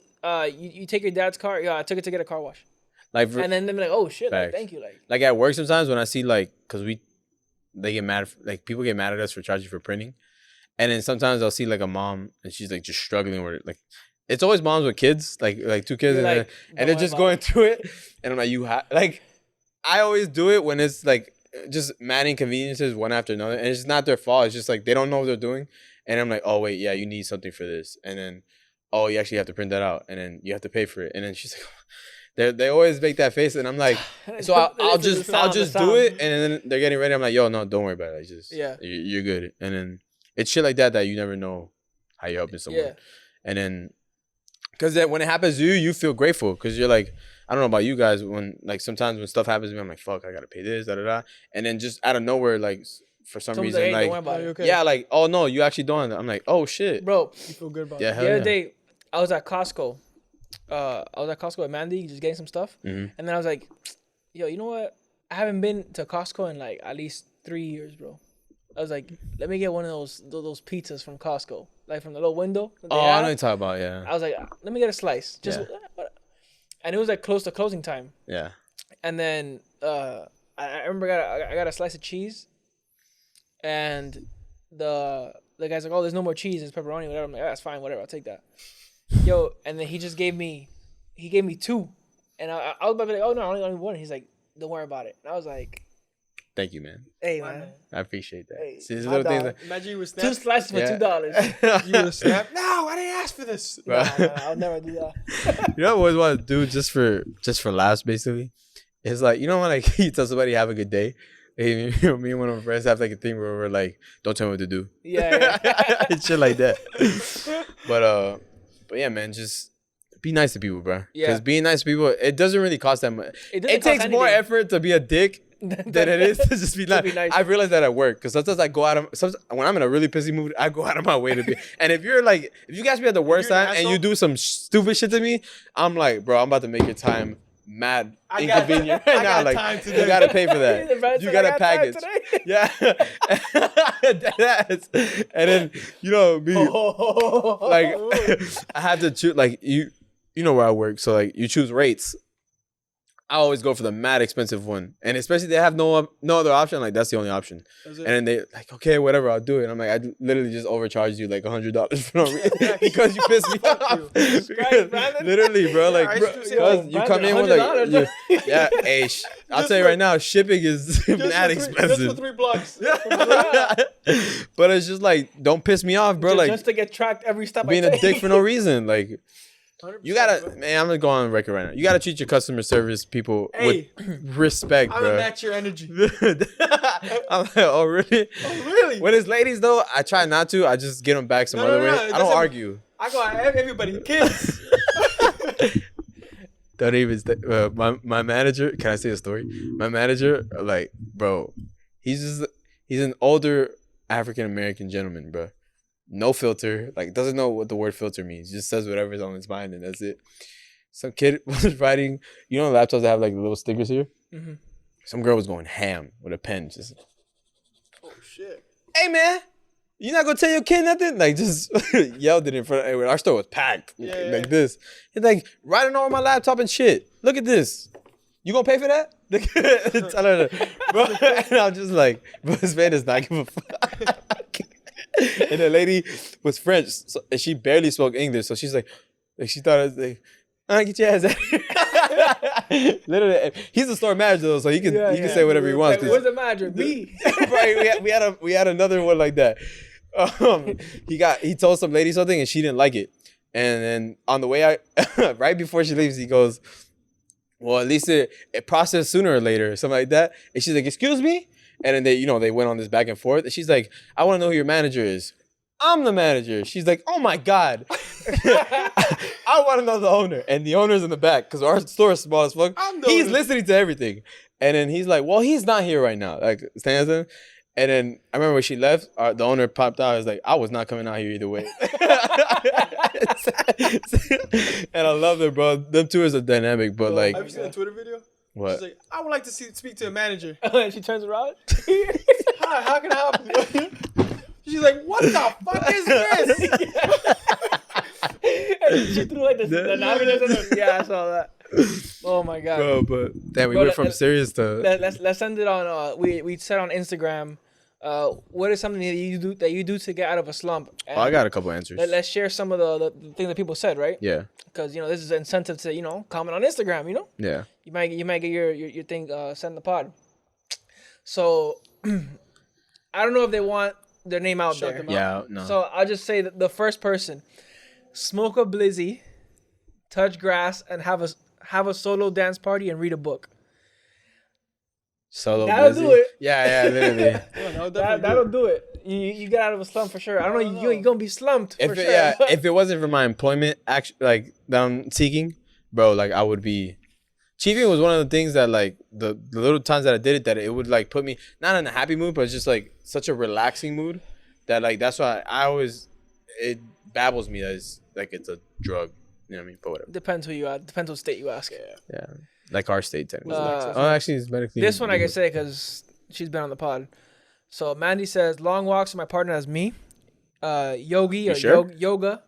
you take your dad's car. Yeah, I took it to get a car wash. like And then they're like, oh shit, like, Facts. thank you, like at work sometimes when I see like because they get mad like people get mad at us for charging for printing, and then sometimes I'll see like a mom and she's like just struggling with it. Like it's always moms with kids, like 2 kids, You're and, like, and they're just going through it, and I'm like like I always do it when it's like just mad inconveniences one after another, and it's not their fault. It's just like they don't know what they're doing, and I'm like, oh wait, yeah, you need something for this, and then oh you actually have to print that out, and then you have to pay for it, and then she's like. They always make that face, and I'm like, so I'll just do it, and then they're getting ready. I'm like, yo, no, don't worry about it. Just you're good. And then it's shit like that you never know how you're helping someone. Yeah. And then, because then when it happens to you, you feel grateful because you're like, I don't know about you guys, when like sometimes when stuff happens to me, I'm like, fuck, I gotta pay this, da da da, and then just out of nowhere, like for some Someone's reason, like, hey, like don't worry about it. yeah, like oh no, you actually don't. I'm like, oh shit, Bro, You feel good about yeah, it. hell the other yeah. day I was at Costco. With Mandy, just getting some stuff, Mm-hmm. and then I was like, yo, you know what? I haven't been to Costco in like at least 3 years, bro. I was like, let me get one of those pizzas from Costco, like from the little window. That they Oh, I know have. what you're talking about. Yeah. I was like, let me get a slice. Just, and it was like close to closing time. Yeah. And then I remember I got a slice of cheese, and the guy's like, oh, there's no more cheese, it's pepperoni, whatever. I'm like, that's fine, whatever, I'll take that. Yo, and then he gave me two, and I was about to be like, oh no, I only one. He's like, don't worry about it. And I was like, thank you, man. hey My man, man. I appreciate that. Hey, See, there's my little things. dog. Imagine you was two snap. slices for Yeah. $2. You would snap. No, I didn't ask for this. Nah, I'll never do that. You know what I always want to do just for laughs, basically? It's like, you know when like you tell somebody have a good day? Hey, me and one of my friends have like a thing where we're like, don't tell me what to do. Yeah. It's shit like that. But yeah, man, just be nice to people, bro. Yeah. Because being nice to people, it doesn't really cost that much. It It takes more effort to be a dick than it is to just be nice. be nice. I've realized that at work because sometimes I go out of when I'm in a really pissy mood, I go out of my way to be. And if you guys be at the worst you're an time and asshole? you do some stupid shit to me, I'm like, bro, I'm about to make your time mad I got- inconvenient I right now. got Like time you today. gotta pay for The that. man You said, gotta "I got time package. today." Yeah. Deadass. And then me. Like I had to choose like you know where I work, so like you choose rates. I always go for the mad expensive one, and especially they have no other option. Like that's the only option. That's And it. then they like, okay, whatever, I'll do it. And I'm like, I literally just overcharged you like $100 for no reason because you pissed me off. Because Brandon. literally, bro, Yeah, like I bro, used to say, because you come in with like, $100. yeah, hey, I'll Just tell you for- right now, shipping is Just mad for expensive. 3 blocks. But it's just like, don't piss me off, bro. Like just to get tracked every step. being I a take. dick for no reason. Like 100%, you gotta, bro. man. I'm gonna go on record right now. You gotta treat your customer service people Hey, with respect, I'm gonna bro. match your energy. I'm like, oh really? Oh, really? When it's ladies though, I try not to. I just get them back some No, other no, way. no, it I don't doesn't- argue. I go at everybody. Kids. Don't even. My manager. Can I say a story? My manager, like, bro, he's an older African American gentleman, bro. No filter. Like, doesn't know what the word filter means. Just says whatever's on his mind, and that's it. Some kid was writing. You know, laptops that have like the little stickers here. Mhm. Some girl was going ham with a pen, just. Oh shit. Hey man, you not gonna tell your kid nothing? Like just yelled it in front of our store was packed. Yeah, like, yeah. like this. He's like writing over my laptop and shit. Look at this. You gonna pay for that? Tell her that. Bro, and I'm just like, bro, this man does not give a fuck. And the lady was French, so, and she barely spoke English, so she's like she thought I was like, get your ass out of here. Literally, he's the store manager though, so he can say whatever he wants. Like, where's the manager? Me. Right, we had another one like that. He told some lady something and she didn't like it, and then on the way out, right before she leaves, he goes, "Well, at least it processed sooner or later," or something like that. And she's like, "Excuse me," and then they went on this back and forth. And she's like, "I want to know who your manager is." I'm the manager. She's like, "Oh my God." I want to know the owner. And the owner's in the back because our store is small as fuck. I'm the He's owner. listening to everything. And then he's like, well, he's not here right now. Like, stands there. And then I remember when she left, the owner popped out. I was like, I was not coming out here either way. And I love them, bro. Them two is a dynamic, but like, Have you seen a Twitter video? what? She's like, I would like to speak to a manager. And she turns around. Hi, how can I help you? She's like, what the fuck is this? And she threw like the napkins. Yeah, I saw that. Oh my god. Bro, but damn, we Bro, went from serious to. Let's end it on. We said on Instagram. What is something that you do to get out of a slump? And Oh, I got a couple answers. Let's share some of the things that people said, right? Yeah, Because this is an incentive to comment on Instagram. yeah. You might get your thing sent in the pod. So I don't know if they want their name out Shut there. them Yeah, no. So I'll just say that the first person, smoke a blizzy, touch grass, and have a solo dance party and read a book. Solo That'll busy. do it. Yeah, literally. Yeah, that would definitely That'll do do it. You get out of a slump for sure. I don't know. I don't You're gonna be slumped for if sure. if it wasn't for my employment, like that I'm seeking, bro, like I would be. Chiefing was one of the things that like the little times that I did it, that it would like put me not in a happy mood, but just like such a relaxing mood that like that's why I always it babbles me as like it's a drug. You know what I mean? But whatever. Depends who you are. Depends what state you ask. Yeah, like our state technically. Uh, oh, actually, it's medically. This one I can say because she's been on the pod. So Mandy says long walks with my partner as me, yogi or sure? yoga,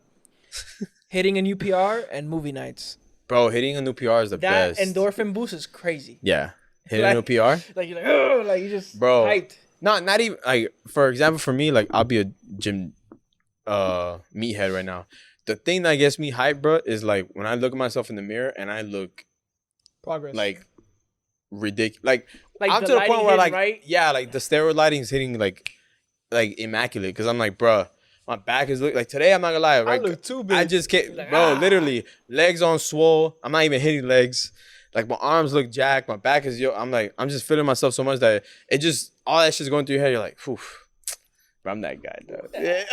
hitting a new PR, and movie nights. Bro, hitting a new PR is the That best. endorphin boost is crazy. Yeah. Hitting a new PR? Like you're like, oh, like you just Bro, hyped. not even like, for example, for me, like I'll be a gym meathead right now. The thing that gets me hyped, bro, is like when I look at myself in the mirror and I look Progress. like ridiculous. Like I'm the to the lighting point where like right? yeah, like the steroid lighting is hitting like immaculate because I'm like, bro, my back is like today. I'm not gonna lie, right? I look too big. I just can't, Like, bro. Literally, legs on swole. I'm not even hitting legs. Like my arms look jacked. My back is I'm like, I'm just feeling myself so much that it just all that shit's going through your head. You're like, phew. Bro, I'm that guy, though. Yeah.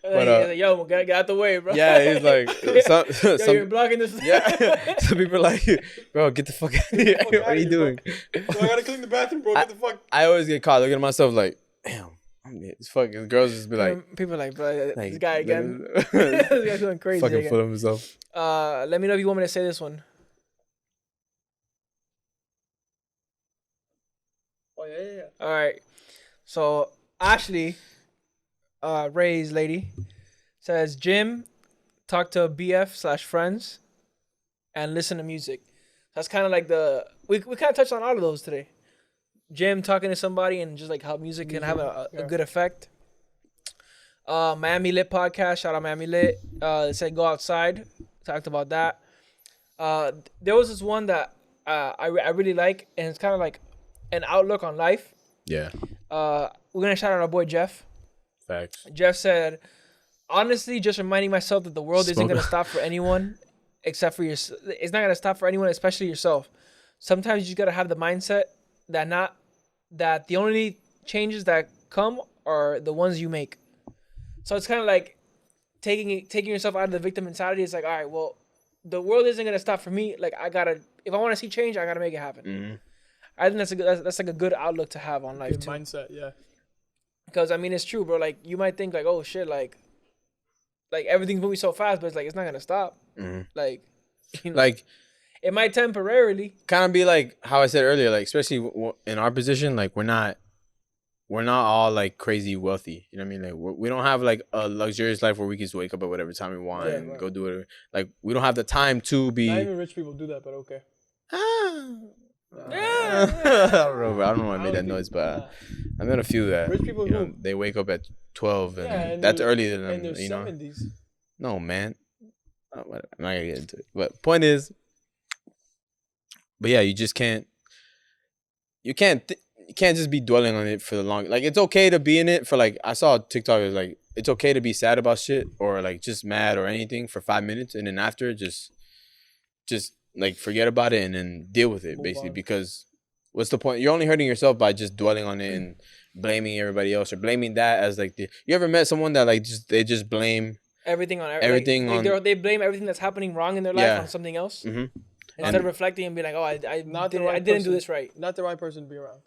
But like, yo, get out the way, bro. yeah, he's like, Yo, you're blocking this. yeah. Some people are like, bro, get the fuck out of here. What are you doing? Bro, I gotta clean the bathroom, bro. Get the fuck. I always get caught looking at myself like, damn, it's fucking girls just be like, people are like, bro, like this guy again. This guy's going crazy fucking again. full of himself. Let me know if you want me to say this one. Oh yeah. All right. So Ashley, Ray's lady, says gym, talk to BF/friends, and listen to music. That's kind of like we kind of touched on all of those today. Gym, talking to somebody, and just like how music can have a good effect. Miami Lit podcast, shout out Miami Lit. They said go outside. Talked about that. There was this one that I really like, and it's kind of like an outlook on life. Yeah. We're gonna shout out our boy Jeff. Facts. Jeff said, honestly, just reminding myself that the world isn't gonna stop for anyone except for yourself. It's not gonna stop for anyone, especially yourself. Sometimes you just gotta have the mindset that the only changes that come are the ones you make. So it's kind of like taking yourself out of the victim mentality. It's like, all right, well, the world isn't gonna stop for me. Like if I want to see change, I gotta make it happen. Mm-hmm. I think that's like a good outlook to have on life Good too. mindset, yeah. Because I mean, it's true, bro. Like you might think like, oh shit, like everything's moving so fast, but it's like it's not gonna stop. Mm-hmm. Like, you know, Like, it might temporarily. kind of be like how I said earlier, like especially in our position, like we're not all like crazy wealthy. You know what I mean? Like we don't have like a luxurious life where we can just wake up at whatever time we want and right. go do it. Like we don't have the time to be. Not even rich people do that, but okay. I don't know, bro. I don't know why I made that noise, but I met a few that Rich people you know, who they wake up at 12 and, and that's they're- earlier than in them, their you know. 70s. No, man. Oh, whatever. I'm not gonna get into it. But point is, but yeah, you just can't. You can't just be dwelling on it for the long. Like it's okay to be in it for like I saw TikTok is like it's okay to be sad about shit or like just mad or anything for 5 minutes and then after just like forget about it and then deal with it Move basically on. because what's the point? You're only hurting yourself by just dwelling on it and blaming everybody else or blaming that as like you ever met someone that like they just blame Everything on Everything on- they blame everything that's happening wrong in their life Yeah. on something else Mhm. instead of reflecting and being like, oh, I Not the didn't, right I didn't do person. this right. Not the right person to be around.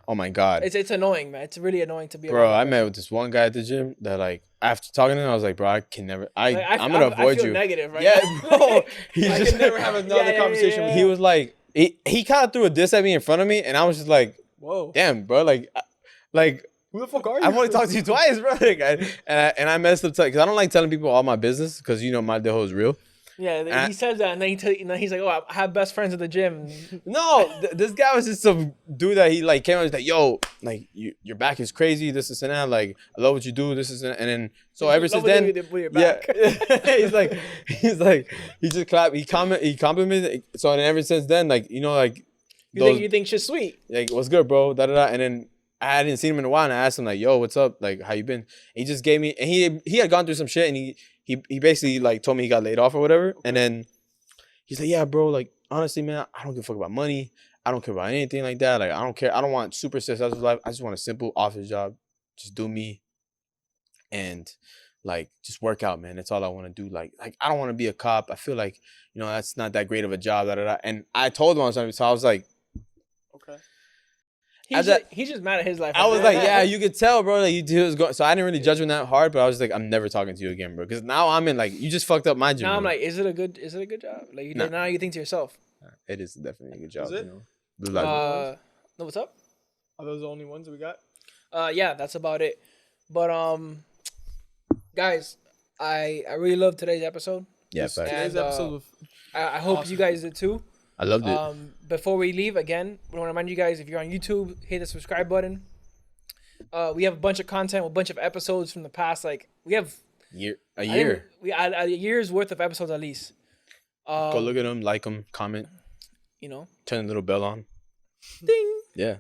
oh my god. It's annoying, man. It's really annoying to be Bro, around. I that met person. with this one guy at the gym that like after talking to him, I was like, bro, I can never. Like, I'm gonna avoid I feel you. negative, right? Yeah, now. bro. He I just can never have another conversation with he was like he kind of threw a diss at me in front of me, and I was just like, Whoa. damn, bro, like Who the fuck are you? I've only talked to you twice, bro. Like, I messed up because I don't like telling people all my business because you know my deal is real. Yeah, he says that, and then he's like, "Oh, I have best friends at the gym." No, this guy was just some dude that he like came out and was like, "Yo, like your back is crazy. This and that. Like I love what you do. This is and then so ever since then, with your back. yeah, he just clapped. He complimented. So and ever since then, like you know, like you think she's sweet? like what's good, bro? Da da da. And then I hadn't seen him in a while, and I asked him like, "Yo, what's up? Like how you been?" He just gave me, and he had gone through some shit, and he basically like told me he got laid off or whatever, and then he's like, "Yeah, bro, like honestly, man, I don't give a fuck about money. I don't care about anything like that. Like I don't care. I don't want super successful life. I just want a simple office job. Just do me, and like just work out, man. That's all I want to do. Like I don't want to be a cop. I feel like you know that's not that great of a job. Da da da." And I told him on something, so I was like. Okay. He's just mad at his life. I was like, yeah, you could tell, bro. Like he was going. So I didn't really judge him that hard, but I was like, I'm never talking to you again, bro. Because now I'm in like, you just fucked up my gym. Now I'm bro. like, is it a good job? Like Nah. now you think to yourself, It is definitely a good job. Is it? You know? Blue light. no, what's up? Are those the only ones we got? Yeah, that's about it. But guys, I really loved today's episode. Yeah, This- facts. Today's And, episode was I hope Awesome. you guys did too. I loved it. Before we leave, again, we want to remind you guys, if you're on YouTube, hit the subscribe button. We have a bunch of content, a bunch of episodes from the past. Like we have A I think year. we had a year's worth of episodes at least. Go look at them, like them, comment, You know, turn the little bell on. ding. Yeah.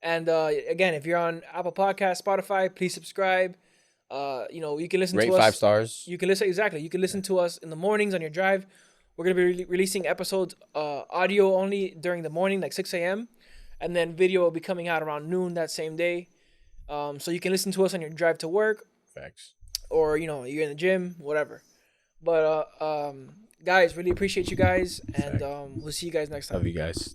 And again, if you're on Apple Podcast, Spotify, please subscribe. You can listen Rate to us. 5 stars. You can listen exactly. You can listen to us in the mornings on your drive. We're gonna be releasing episodes audio only during the morning, like 6 a.m. And then video will be coming out around noon that same day. So you can listen to us on your drive to work, Facts. or you're in the gym, whatever. But guys, really appreciate you guys, and we'll see you guys next time. Love you guys.